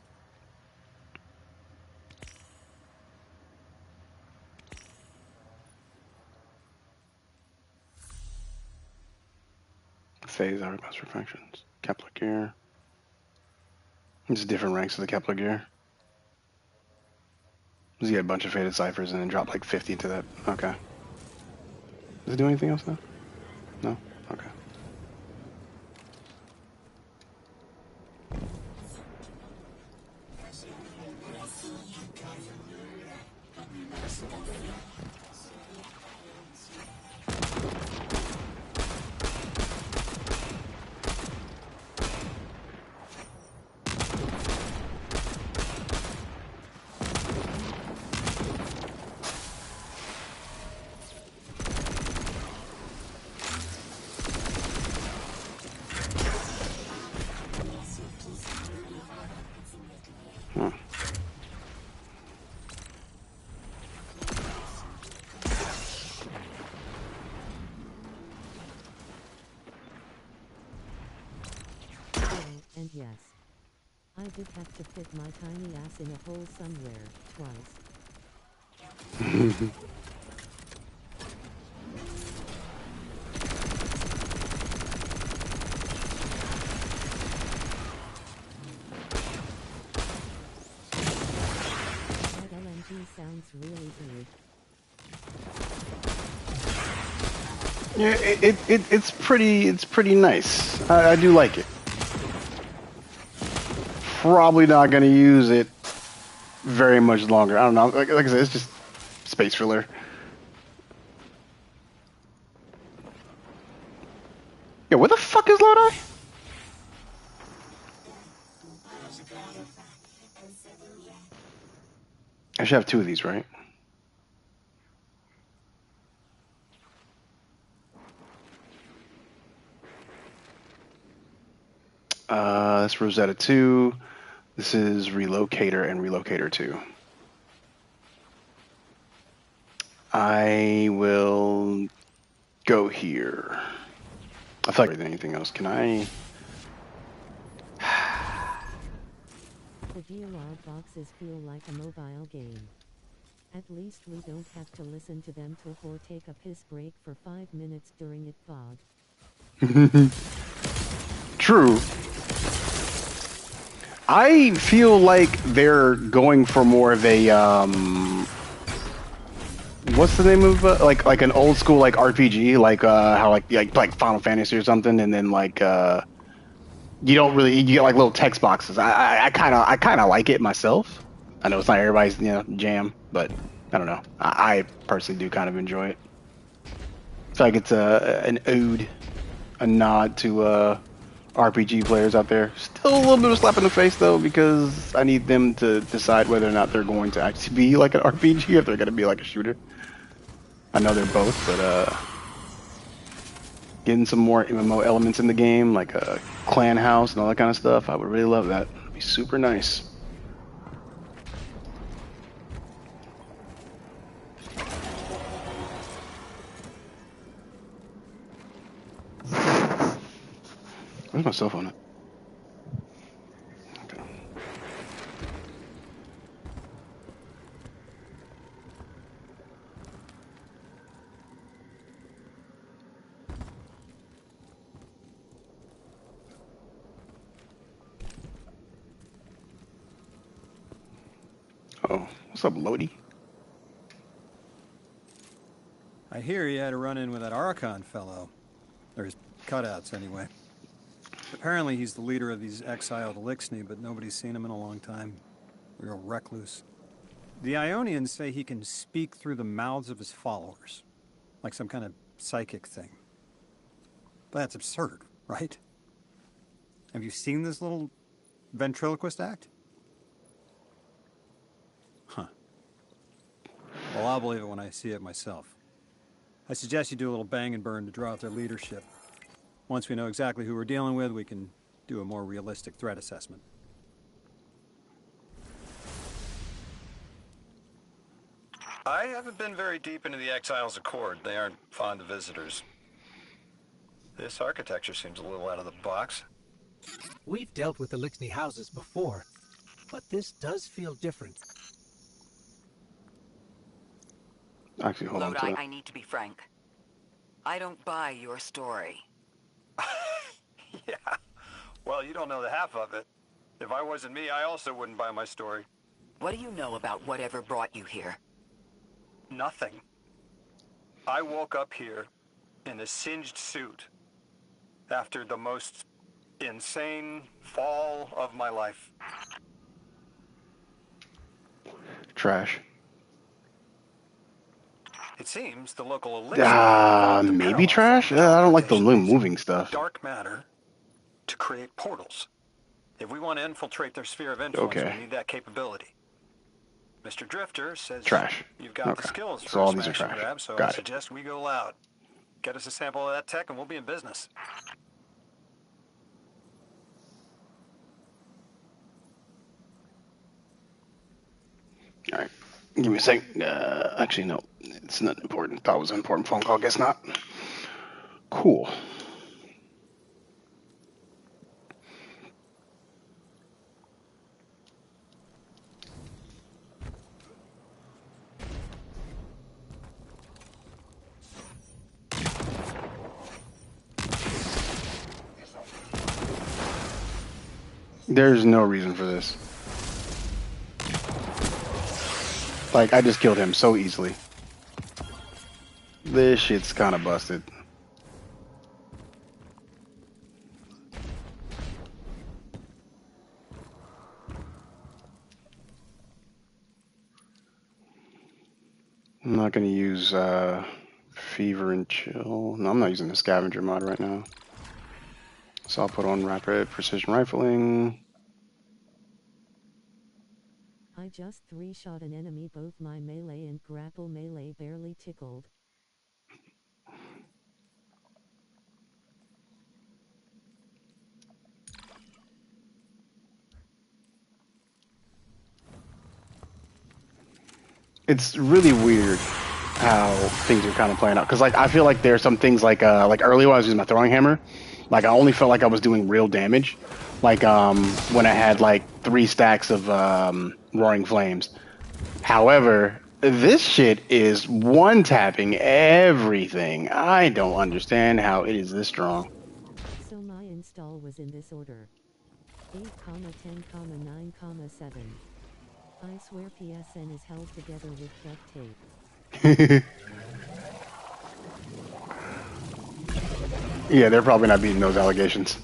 Phase our master functions. Kepler gear. It's different ranks of the Kepler gear. Does he get a bunch of faded ciphers and then drop like 50 to that? Okay. Does it do anything else though? No? Okay. And yes, I did have to fit my tiny ass in a hole somewhere, twice. That LMG sounds really weird. Yeah, it's pretty nice. I do like it. Probably not going to use it very much longer. I don't know. Like I said, it's just space filler. Yeah, where the fuck is Lodi? I should have two of these, right? That's Rosetta 2. This is Relocator and Relocator 2. I will go here. I feel like anything else. Can I? The DLR boxes feel like a mobile game. At least we don't have to listen to them talk or take a piss break for 5 minutes during it pod. True. I feel like they're going for more of a what's the name of like an old school like RPG, like how like Final Fantasy or something, and then like you don't really you get like little text boxes. I kind of like it myself. I know it's not everybody's jam, but I don't know. I personally do kind of enjoy it. I feel like it's an ode, a nod to RPG players out there. Still a little bit of a slap in the face though, because I need them to decide whether or not they're going to actually be like an RPG, if they're going to be like a shooter. I know they're both, but getting some more MMO elements in the game, like a clan house and all that kind of stuff, I would really love that. It'd be super nice. Where's my cell phone at? Okay. Oh, what's up, Lodi? I hear you had a run-in with that Archon fellow. Or his cutouts, anyway. Apparently he's the leader of these exiled Eliksni, but nobody's seen him in a long time. Real recluse. The Ionians say he can speak through the mouths of his followers. Like some kind of psychic thing. But that's absurd, right? Have you seen this little ventriloquist act? Huh. Well, I'll believe it when I see it myself. I suggest you do a little bang and burn to draw out their leadership. Once we know exactly who we're dealing with, we can do a more realistic threat assessment. I haven't been very deep into the Exiles Accord. They aren't fond of visitors. This architecture seems a little out of the box. We've dealt with Eliksni houses before, but this does feel different. Actually, hold on to Lodi, that. I need to be frank. I don't buy your story. Yeah. Well, you don't know the half of it. If I wasn't me, I also wouldn't buy my story. What do you know about whatever brought you here? Nothing. I woke up here in a singed suit after the most insane fall of my life. Trash. It seems the local elixir Maybe trash? I don't like the little moving stuff. dark matter to create portals. If we want to infiltrate their sphere of influence, Okay. we need that capability. Mr. Drifter says Trash. you've got Okay. the skills So for all a these are smash and trash. grab, so I Got it. suggest we go loud. Get us a sample of that tech and we'll be in business. Alright. Give me a sec. Actually, no. It's not important. Thought it was an important phone call. Guess not. Cool. There's no reason for this. Like, I just killed him so easily. This shit's kind of busted. I'm not going to use Fever and Chill. No, I'm not using the Scavenger mod right now. So I'll put on Rapid Precision Rifling. I just 3-shot an enemy, both my melee and grapple melee barely tickled. It's really weird how things are kind of playing out. Because, like, I feel like there's some things like earlier when I was using my throwing hammer, like, I only felt like I was doing real damage. Like, when I had, like, 3 stacks of Roaring Flames. However, this shit is one-tapping everything. I don't understand how it is this strong. So my install was in this order. 8,10,9,7. I swear PSN is held together with duct tape. Yeah, they're probably not beating those allegations.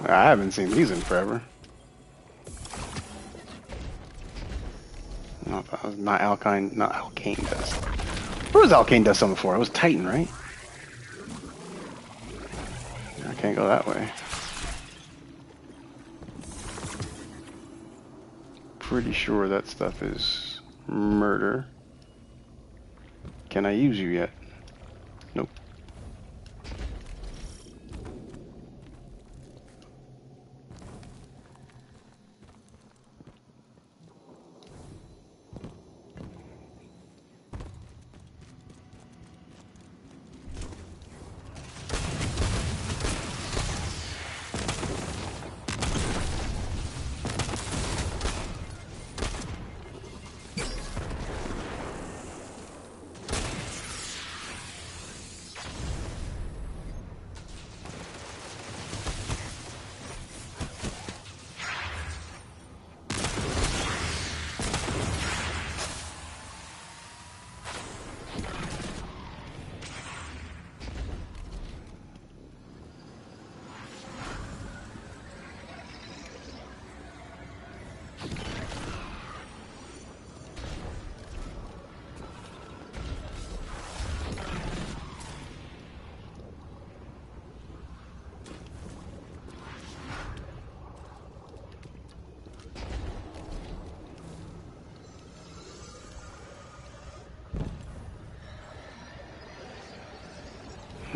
I haven't seen these in forever. No, that was not Alkane dust. Where was Alkane dust on before? It was Titan, right? I can't go that way. Pretty sure that stuff is murder. Can I use you yet? Nope.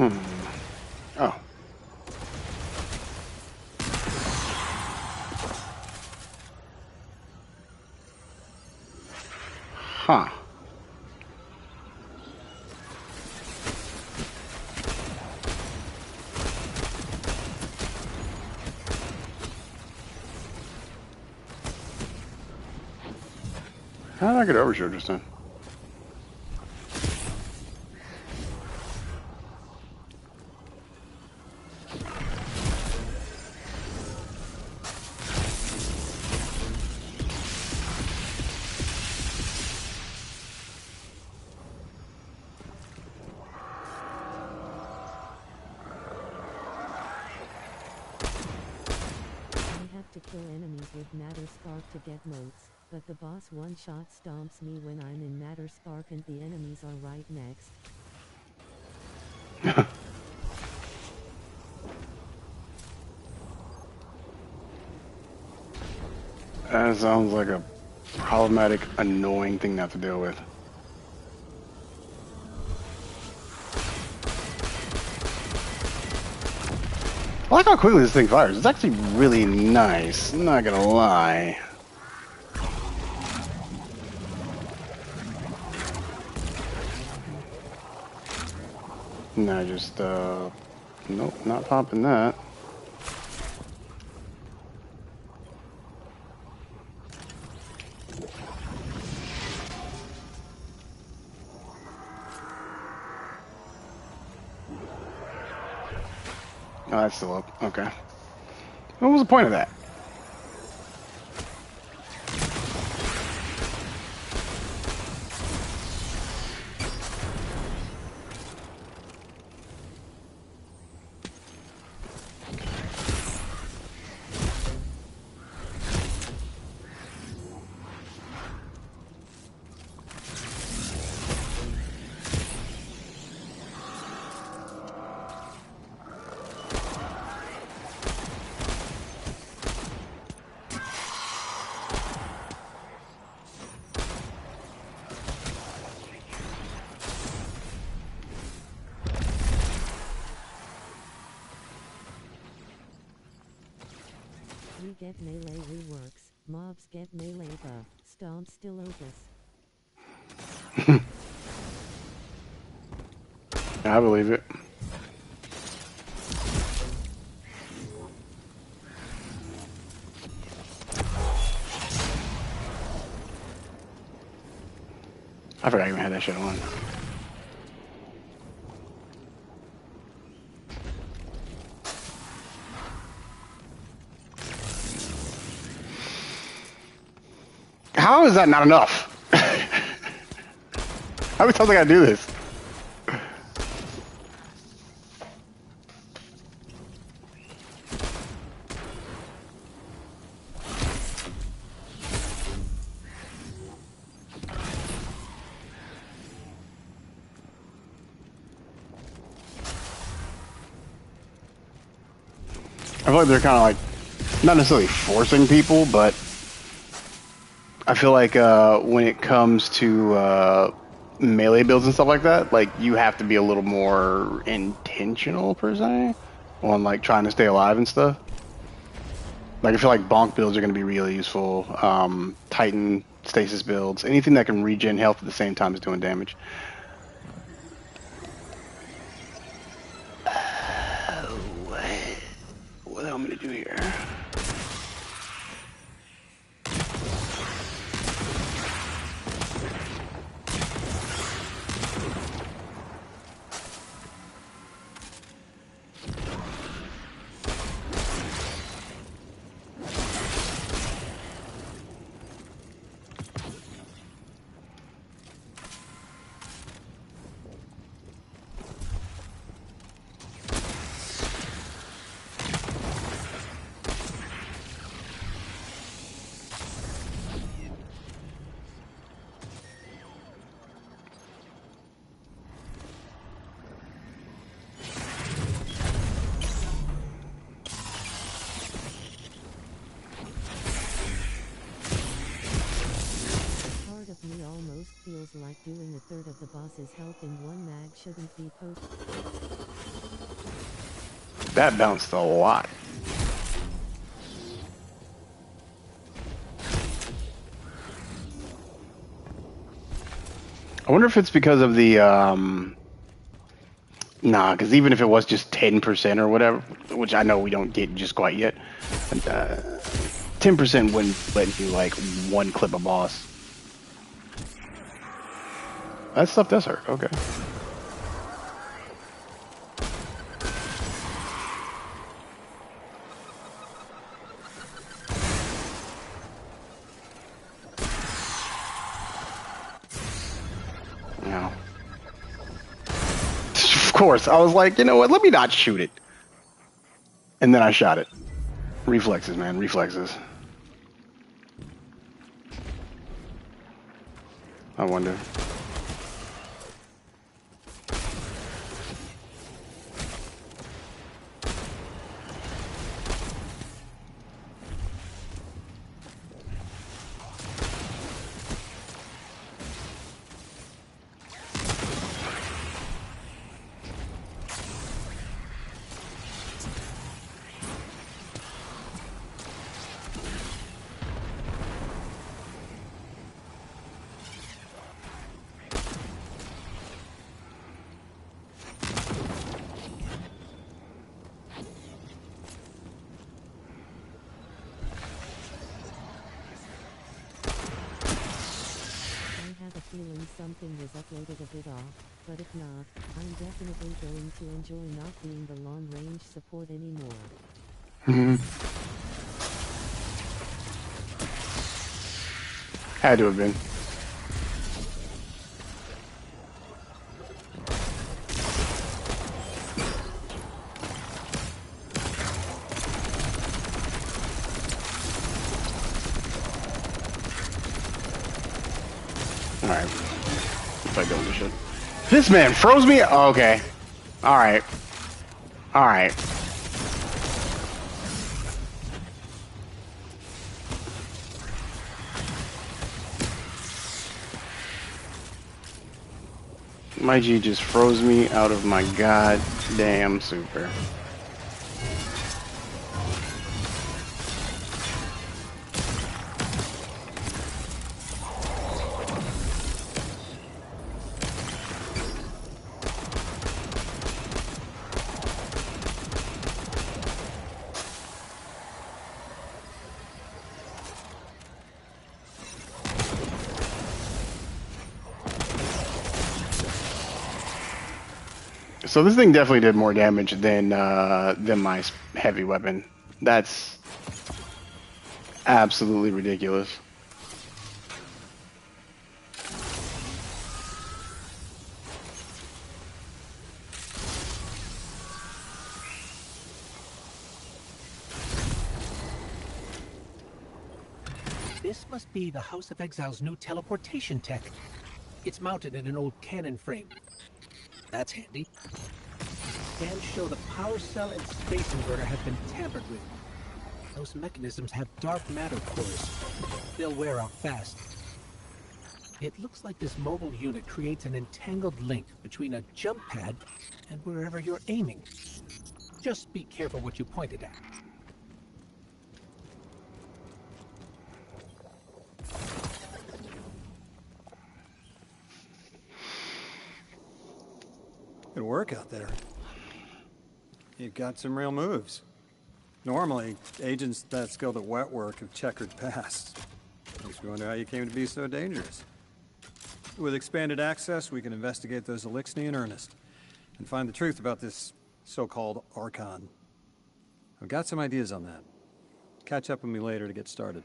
Oh. Huh. How did I get overshield just then? To kill enemies with Matter Spark to get motes, but the boss one-shot stomps me when I'm in Matter Spark and the enemies are right next. That sounds like a problematic, annoying thing to have to deal with. I like how quickly this thing fires. It's actually really nice. I'm not gonna lie. No, just, nope, not popping that. Oh, that's still up. Okay. What was the point of that? We get melee reworks, mobs get melee buff, stomp still opus. I believe it. I forgot I even had that shit on. How is that not enough? How many times I gotta do this? I feel like they're kind of like, not necessarily forcing people, but I feel like when it comes to melee builds and stuff like that, like you have to be a little more intentional per se on like trying to stay alive and stuff. Like I feel like bonk builds are going to be really useful. Titan stasis builds, anything that can regen health at the same time as doing damage. What am I going to do here? Me almost feels like doing a third of the boss's helping one mag shouldn't be post. That bounced a lot. I wonder if it's because of the nah, because even if it was just 10% or whatever, which I know we don't get just quite yet, 10% wouldn't let you like one clip a boss. That stuff does hurt, okay. No. Of course, I was like, you know what, let me not shoot it. And then I shot it. Reflexes, man, reflexes. I wonder. Feeling something was uploaded a bit off, but if not, I'm definitely going to enjoy not being the long-range support anymore. Had to have been. Alright. If I go into shit. This man froze me? Oh, okay. Alright. Alright. My G just froze me out of my goddamn super. So this thing definitely did more damage than my heavy weapon. That's absolutely ridiculous. This must be the House of Exile's new teleportation tech. It's mounted in an old cannon frame. That's handy. Scans show the power cell and space inverter have been tampered with. Those mechanisms have dark matter cores. They'll wear out fast. It looks like this mobile unit creates an entangled link between a jump pad and wherever you're aiming. Just be careful what you pointed at. Good work out there. You've got some real moves. Normally, agents that skilled at wet work have checkered pasts. Makes me wonder how you came to be so dangerous. With expanded access, we can investigate those Eliksni in earnest and find the truth about this so-called Archon. I've got some ideas on that. Catch up with me later to get started.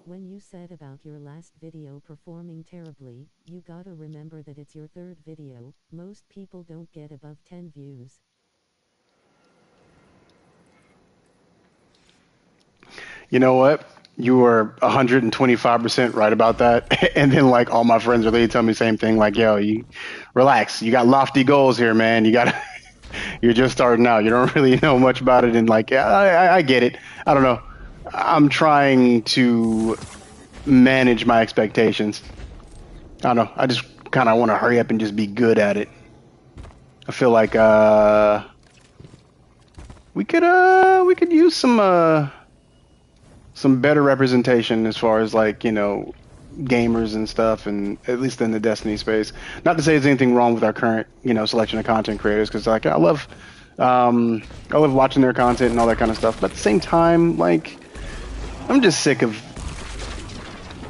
When you said about your last video performing terribly, you gotta remember that it's your third video. Most people don't get above 10 views. You know what? You were 125% right about that. And then like all my friends are really telling me the same thing. Like, yo, you relax. You got lofty goals here, man. You got you're just starting out. You don't really know much about it. And like, yeah, I get it. I don't know. I'm trying to manage my expectations. I don't know. I just kind of want to hurry up and just be good at it. I feel like we could use some better representation as far as like, you know, gamers and stuff, and at least in the Destiny space. Not to say there's anything wrong with our current, you know, selection of content creators, because like I love watching their content and all that kind of stuff. But at the same time, like, I'm just sick of,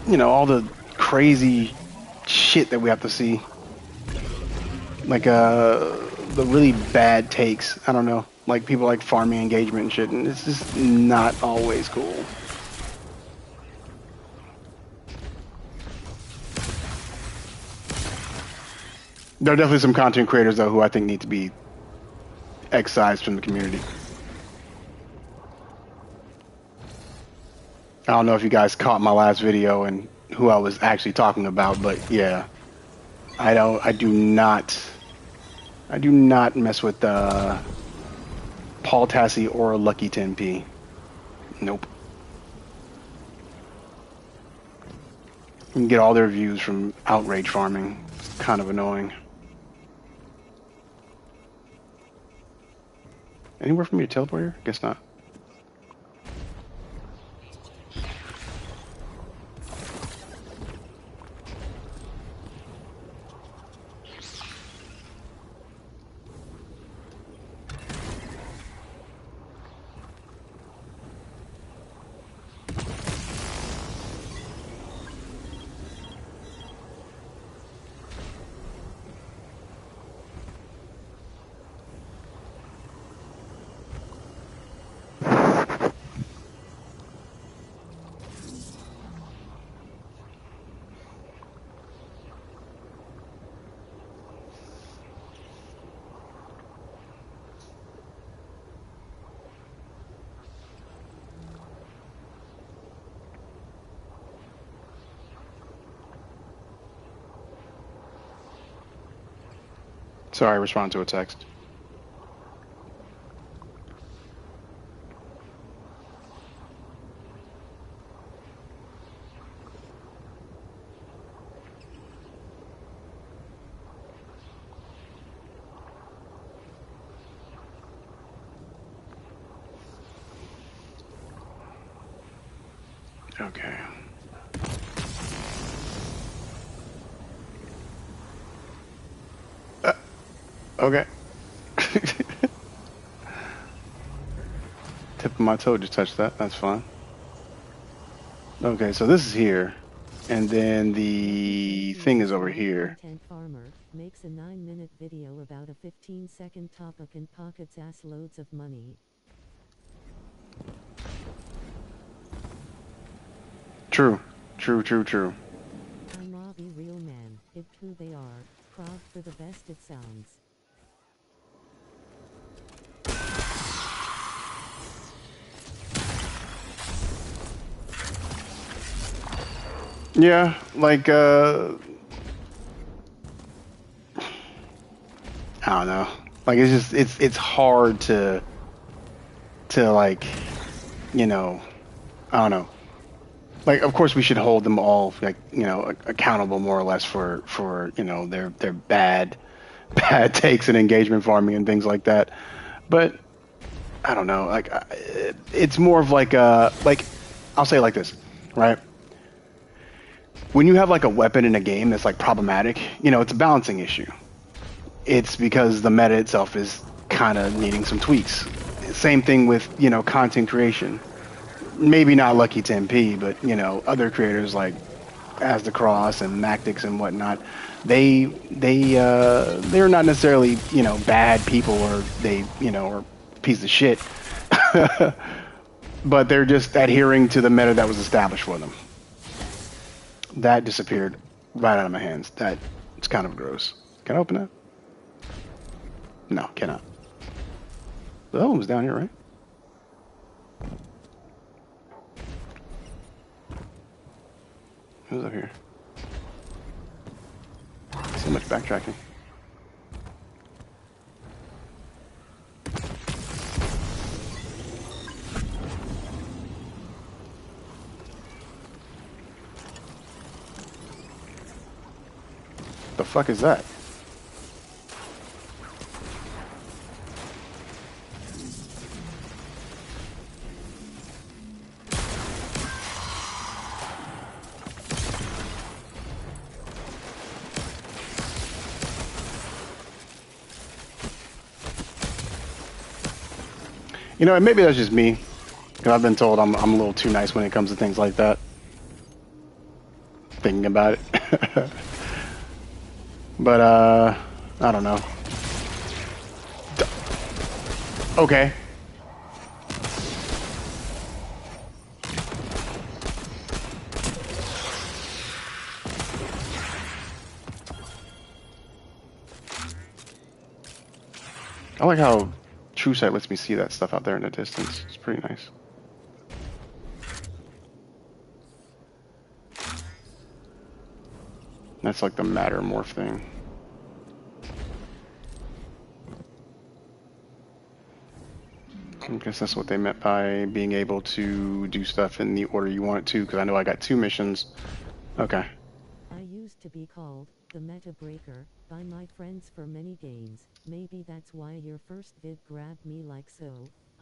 you know, all the crazy shit that we have to see. Like the really bad takes. I don't know. Like people like farming engagement and shit, and it's just not always cool. There are definitely some content creators though who I think need to be excised from the community. I don't know if you guys caught my last video and who I was actually talking about, but yeah, I do not mess with Paul Tassi or Lucky 10p. Nope. You can get all their views from outrage farming. It's kind of annoying. Anywhere for me to teleport here? Guess not. Sorry, respond to a text. Okay. Okay. Tip of my toe just touched that. That's fine. Okay, so this is here, and then the thing is over here. Content farmer makes a 9-minute video about a 15-second topic and pockets ass loads of money. True. True, true, true. I'm Avi real man. It who they are. Proud for the best it sounds. Yeah, like, I don't know. Like, it's just, it's hard to like, you know, I don't know. Like, of course we should hold them all, like, you know, accountable more or less for, you know, their bad takes and engagement farming and things like that. But I don't know. Like, it's more of like, I'll say it like this, right? When you have like a weapon in a game that's like problematic, you know, it's a balancing issue. It's because the meta itself is kind of needing some tweaks. Same thing with, you know, content creation. Maybe not Lucky 10p, but, you know, other creators like As the Cross and Mactix and whatnot, they're not necessarily, you know, bad people, or they, you know, are piece of shit. But they're just adhering to the meta that was established for them. That disappeared right out of my hands. It's kind of gross. Can I open that? No, cannot. The other one was down here, right? Who's up here? So much backtracking. The fuck is that? You know, and maybe that's just me, because I've been told I'm a little too nice when it comes to things like that. Thinking about it. But, I don't know. Okay. I like how TrueSight lets me see that stuff out there in the distance. It's pretty nice. That's like the matter morph thing. I guess that's what they meant by being able to do stuff in the order you want it to, because I know I got 2 missions. Okay. I used to be called the Meta Breaker by my friends for many games. Maybe that's why your first vid grabbed me like so.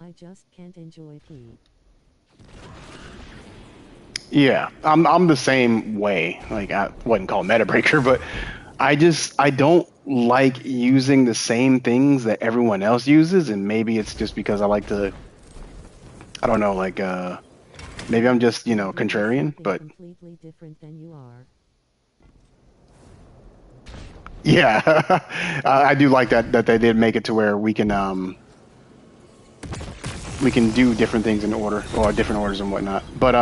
I just can't enjoy P. Yeah, I'm the same way. Like, I wouldn't call it Meta Breaker, but I don't like using the same things that everyone else uses, and maybe it's just because I like to, I don't know, like, maybe I'm just, you know, contrarian, but completely different than you are. yeah, I do like that they did make it to where we can do different things in order, or different orders and whatnot. But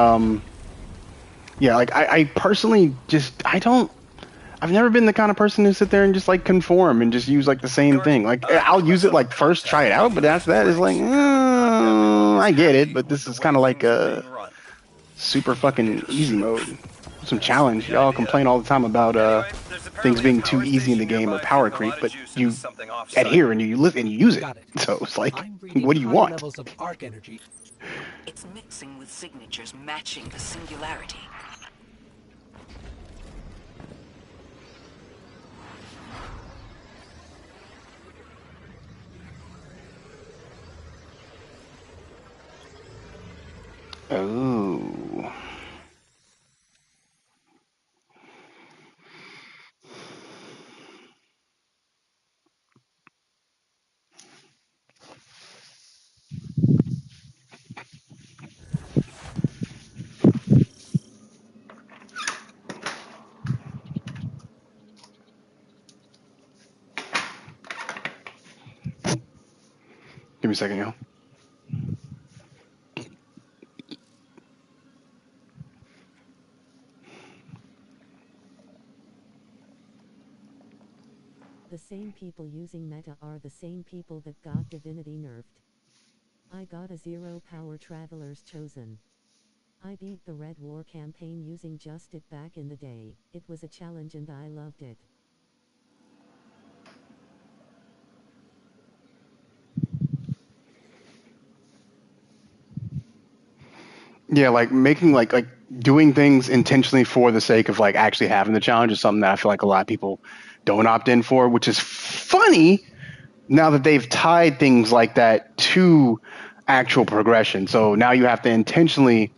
yeah, like I personally just I've never been the kind of person who sit there and just like conform and just use like the same thing. Like, I'll use it like first, try it out, but after that it's like, I get it, but this is kind of like a super fucking easy mode. Some challenge. Y'all complain all the time about things being too easy in the game or power creep, but you adhere and you live and you use it. So it's like, what do you want? Levels of arc energy. It's mixing with signatures matching the singularity. Oh. me a second, yo. The same people using meta are the same people that got divinity nerfed. I got a 0 power Traveler's Chosen. I beat the Red War campaign using just it back in the day. It was a challenge and I loved it. Yeah, like making like doing things intentionally for the sake of like actually having the challenge is something that I feel like a lot of people don't opt in for, which is funny now that they've tied things like that to actual progression. So now you have to intentionally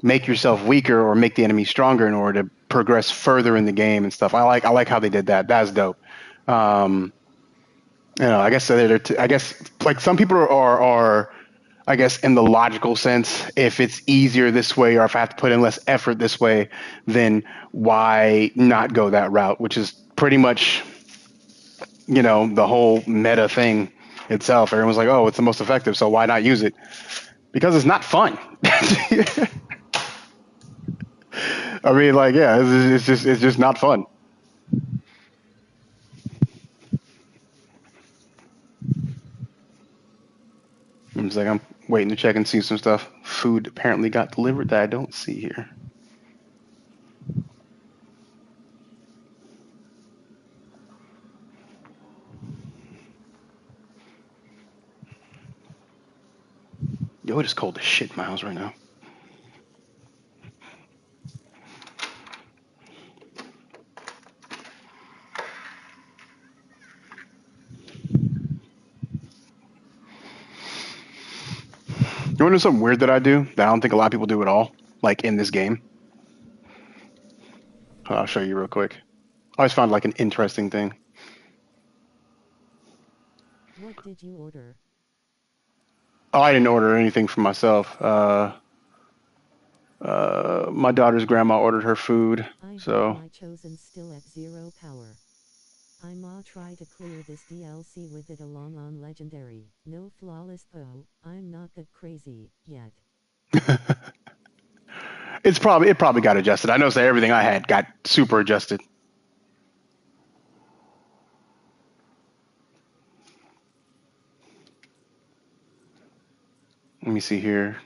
make yourself weaker or make the enemy stronger in order to progress further in the game and stuff. I like how they did that. That's dope. I guess I guess like some people are I guess in the logical sense, if it's easier this way or if I have to put in less effort this way, then why not go that route? Which is pretty much, the whole meta thing itself. Everyone's like, oh, it's the most effective, so why not use it? Because it's not fun. I mean, like, yeah, it's just not fun. It's like I'm waiting to check and see some stuff. Food apparently got delivered that I don't see here. Yo, it is cold as shit in my house right now. You want to know something weird that I do that I don't think a lot of people do at all, like in this game? I'll show you real quick. I always found like an interesting thing. What did you order? Oh, I didn't order anything for myself. My daughter's grandma ordered her food, so. My chosen still at 0 power. I'ma try to clear this DLC with it along on legendary. No flawless though. I'm not that crazy yet. It probably got adjusted. I noticed that everything I had got super adjusted. Let me see here.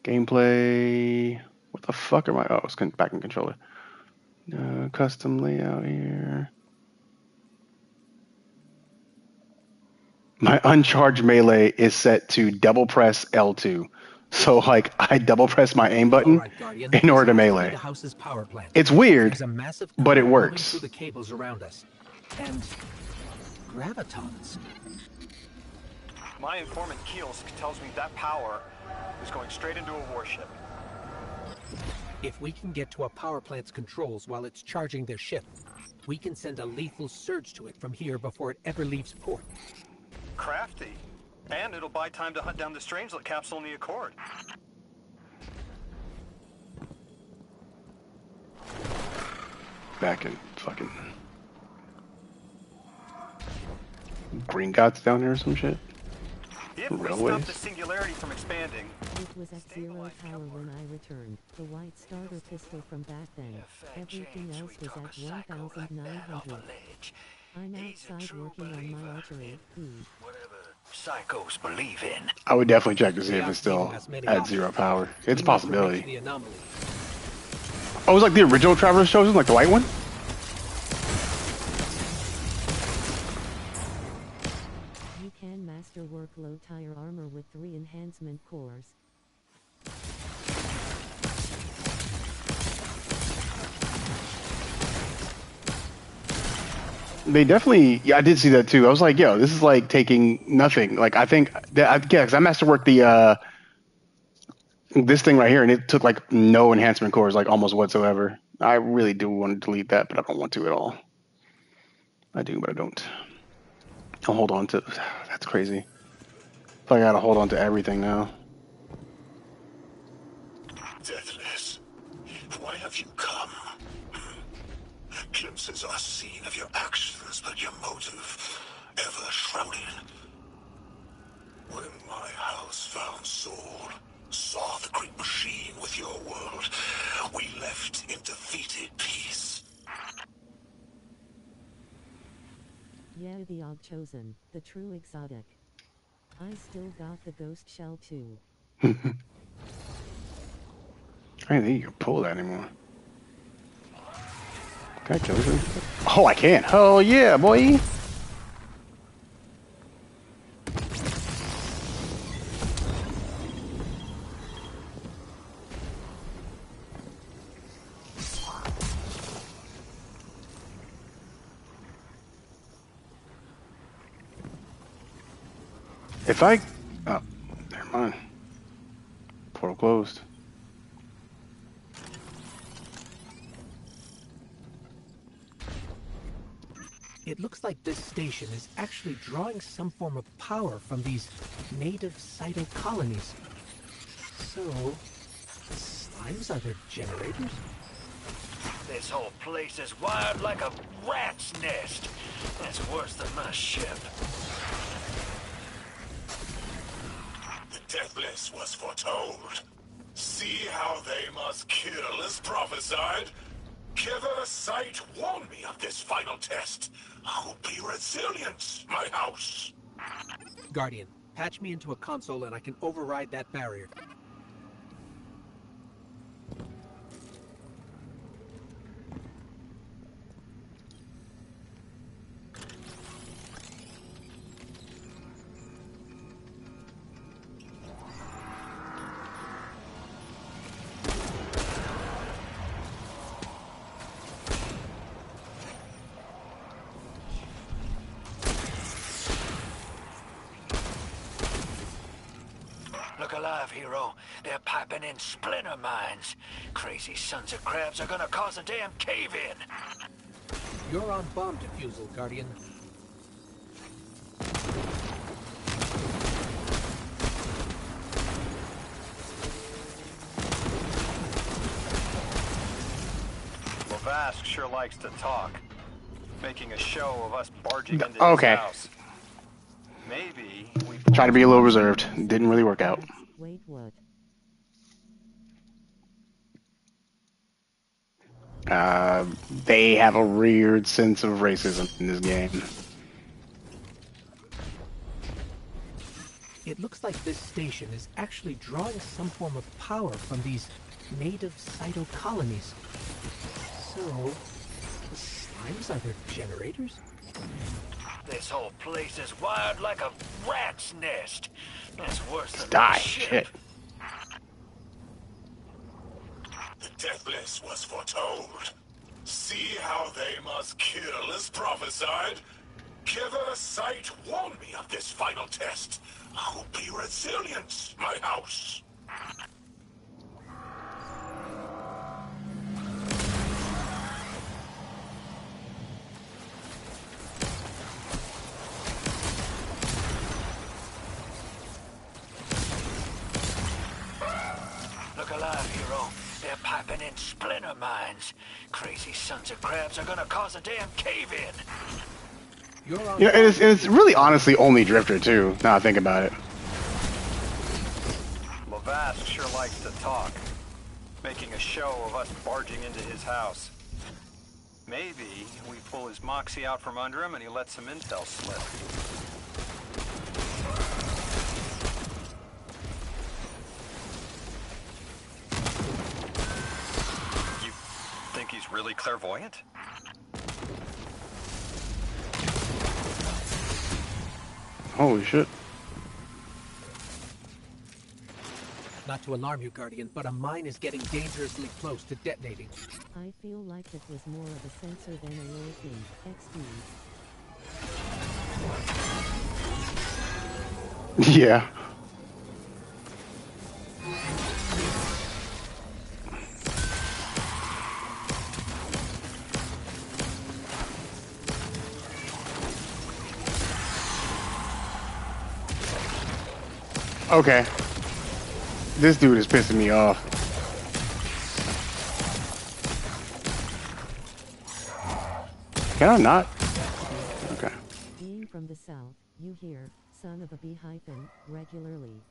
Gameplay. What the fuck am I? Oh, it's back in controller. Custom layout here. My uncharged melee is set to double press L2. So like I double press my aim button in order to melee. The house's power plant. It's weird, There's a massive but it current works. Through the cables around us. And gravitons. My informant Keels tells me that power is going straight into a warship. If we can get to a power plant's controls while it's charging their ship, we can send a lethal surge to it from here before it ever leaves port. Crafty. And it'll buy time to hunt down the Strangelet capsule in the Accord. Back in fucking Green Gods down here or some shit. If we stop the singularity from expanding. It was at 0 power when I returned. The white starter pistol from back then. Everything else was at 1,900. I'm outside working on my archery. Psychos believe in. I would definitely check to see if it's still at 0 power. It's a possibility. Oh, it was like the original Traveler's Chosen, like the white one? You can masterwork low tire armor with 3 enhancement cores. They definitely, yeah, I did see that too. I was like, yo, this is like taking nothing. Like, I think, yeah, because I masterworked this thing right here, and it took like no enhancement cores, like almost whatsoever. I really do want to delete that, but I don't want to at all. I do, but I don't. I'll hold on to, that's crazy. I gotta hold on to everything now. Deathless, why have you come? Glimpses are seen of your actions, but your motive ever shrouded. When my house found Soul, saw the great machine with your world, we left in defeated peace. Yeah, the odd chosen, the true exotic. I still got the ghost shell too. I don't think you can pull that anymore. Can I chosen? Oh, I can. Oh yeah, boy. If I... Oh, never mind. Portal closed. It looks like this station is actually drawing some form of power from these native cyto colonies. So, the slimes are their generators? This whole place is wired like a rat's nest. That's worse than my ship. The Deathless was foretold. See how they must kill as prophesied? Kiver Sight warned me of this final test. I'll be resilient, my house. Guardian, patch me into a console and I can override that barrier. Look alive, hero. They're piping in splinter mines. Crazy sons of crabs are gonna cause a damn cave-in. You're on bomb defusal, Guardian. Lavask sure likes to talk, making a show of us barging into Okay. his house. Maybe we Try to be a little reserved. Didn't really work out. Wait, what? They have a weird sense of racism in this game. It looks like this station is actually drawing some form of power from these native cyto colonies. So, the slimes are their generators? This whole place is wired like a rat's nest. That's worse than my Die. ship. Shit. The Deathless was foretold. See how they must kill as prophesied? Kiver Sight warned me of this final test. I'll be resilient, my house. Look alive, hero. They're piping in splinter mines. Crazy sons of crabs are gonna cause a damn cave-in. You're on You know, it's really honestly only Drifter too. Now I think about it. Lavask sure likes to talk, making a show of us barging into his house. Maybe we pull his moxie out from under him and he lets some intel slip. You think he's really clairvoyant? Holy shit. Not to alarm you, Guardian, but a mine is getting dangerously close to detonating. I feel like it was more of a sensor than a real thing. XD. Yeah. Okay. This dude is pissing me off. Can I not? Okay. Being from the south, you hear, son of a beehive, regularly.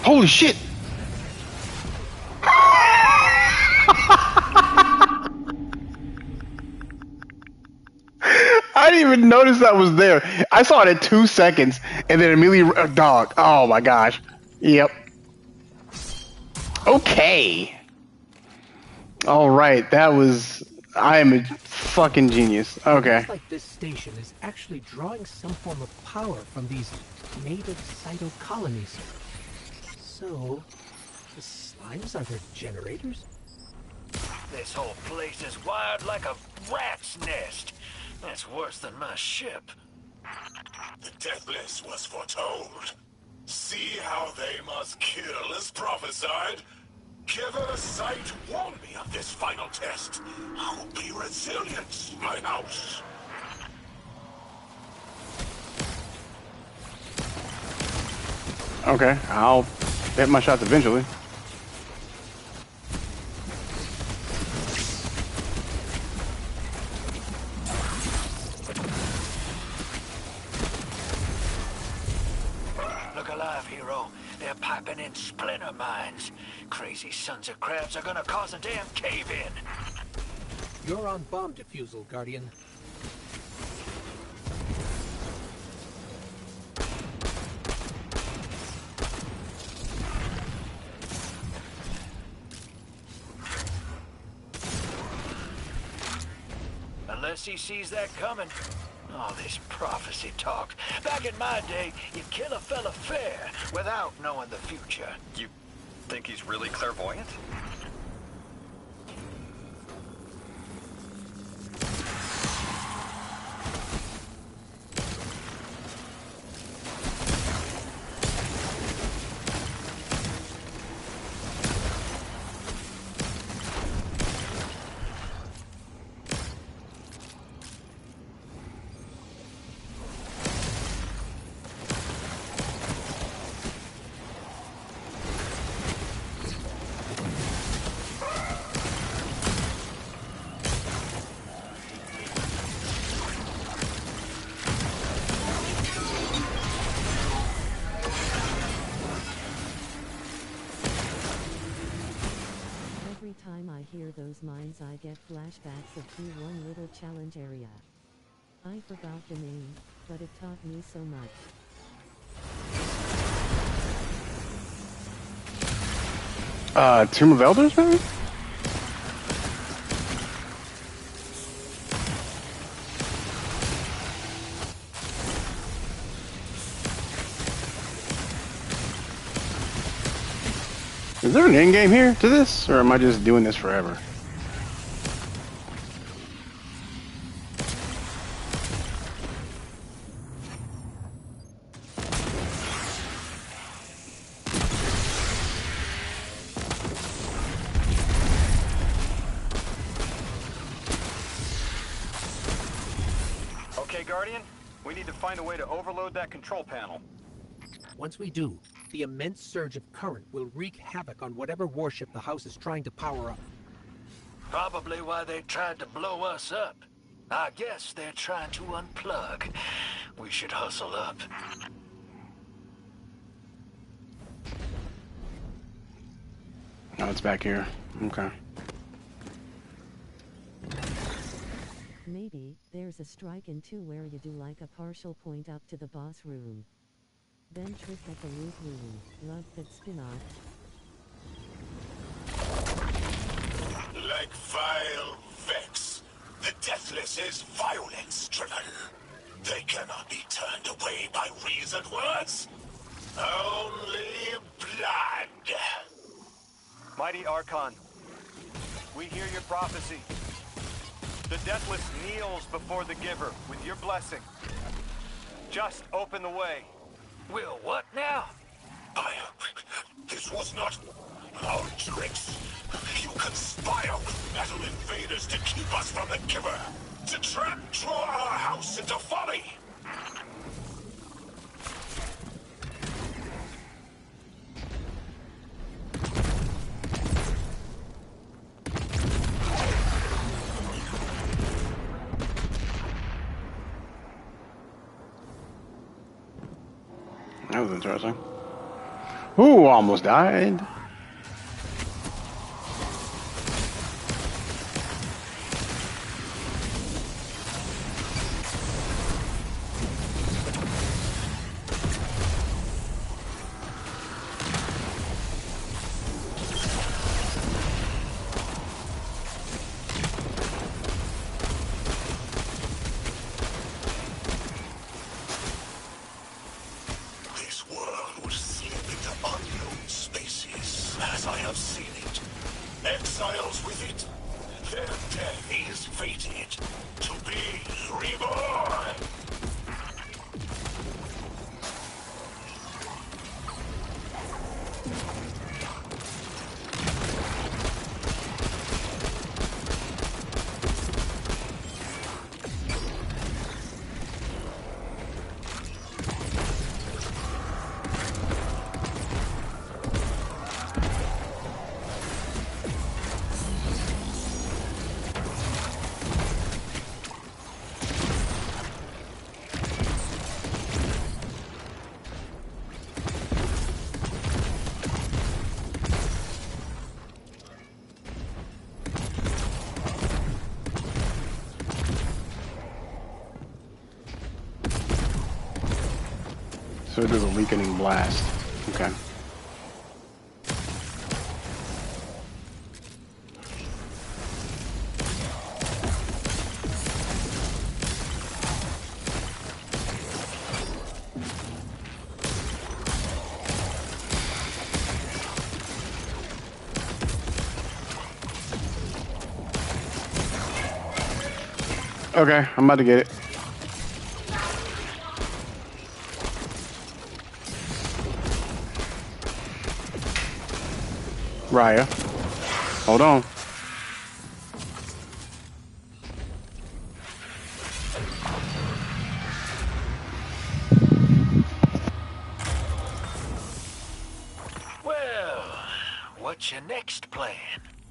Holy shit! I didn't even notice that was there. I saw it in 2 seconds, and then immediately, dog. Oh my gosh. Yep. Okay. All right, that was. I am a fucking genius. Okay. Looks like this station is actually drawing some form of power from these native cyto colonies. So, the slimes are their generators? This whole place is wired like a rat's nest. That's worse than my ship. The Deathless was foretold. See how they must kill as prophesied? Giver Sight warned me of this final test. I'll be resilient, my house. Okay, I'll hit my shots eventually. Look alive, hero. They're piping in splinter mines. Crazy sons of crabs are gonna cause a damn cave-in. You're on bomb defusal, Guardian. Unless he sees that coming. All this prophecy talk. Back in my day, you'd kill a fella fair without knowing the future. You think he's really clairvoyant? Every time I hear those mines I get flashbacks of T1 Little Challenge Area. I forgot the name, but it taught me so much. Tomb of Elders, maybe? Is there an end game here to this, or am I just doing this forever? Okay, Guardian, we need to find a way to overload that control panel. Once we do, the immense surge of current will wreak havoc on whatever warship the house is trying to power up. Probably why they tried to blow us up. I guess they're trying to unplug. We should hustle up. Oh, it's back here. Okay. Maybe there's a strike in 2 where you do like a partial point up to the boss room. Then trick at the loot room. Love that spin-off. Like vile Vex, the Deathless is violence-driven. They cannot be turned away by reasoned words. Only blood. Mighty Archon, we hear your prophecy. The Deathless kneels before the Giver with your blessing. Just open the way. Will what now? This was not our tricks. You conspire with metal invaders to keep us from the Giver. To draw our house into folly. That was interesting. Ooh, almost died. Exiles with it. Their death is fated to be reborn. So it does a weakening blast. Okay. Okay, I'm about to get it. Raya, hold on. Well, what's your next plan?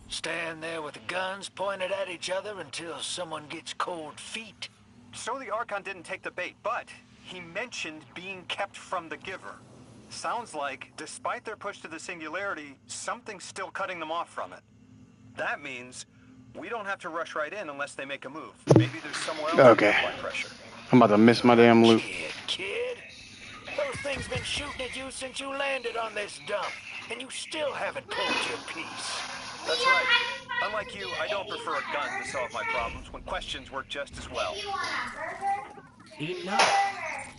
Stand there with the guns pointed at each other until someone gets cold feet? So the Archon didn't take the bait, but he mentioned being kept from the Giver. Sounds like, despite their push to the Singularity, something's still cutting them off from it. That means we don't have to rush right in unless they make a move. Maybe there's somewhere else Okay. to apply pressure. I'm about to miss my damn loot. Kid, those things been shooting at you since you landed on this dump, and you still haven't pulled your piece. That's right. Unlike you, I don't prefer a gun to solve my problems when questions work just as well. Enough!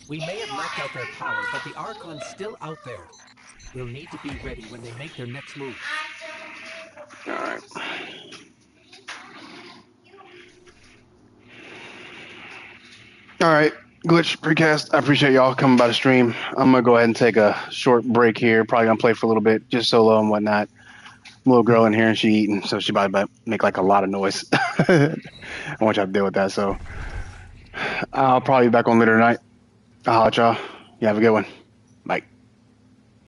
We may have knocked out their power, but the Archon's still out there. We'll need to be ready when they make their next move. Alright. Alright, Glitch Precast, I appreciate y'all coming by the stream. I'm gonna go ahead and take a short break here. Probably gonna play for a little bit, just solo and whatnot. Little girl in here and she eating, so she probably make like a lot of noise. I want y'all to deal with that, so I'll probably be back on later tonight. I'll holler at y'all. You have a good one.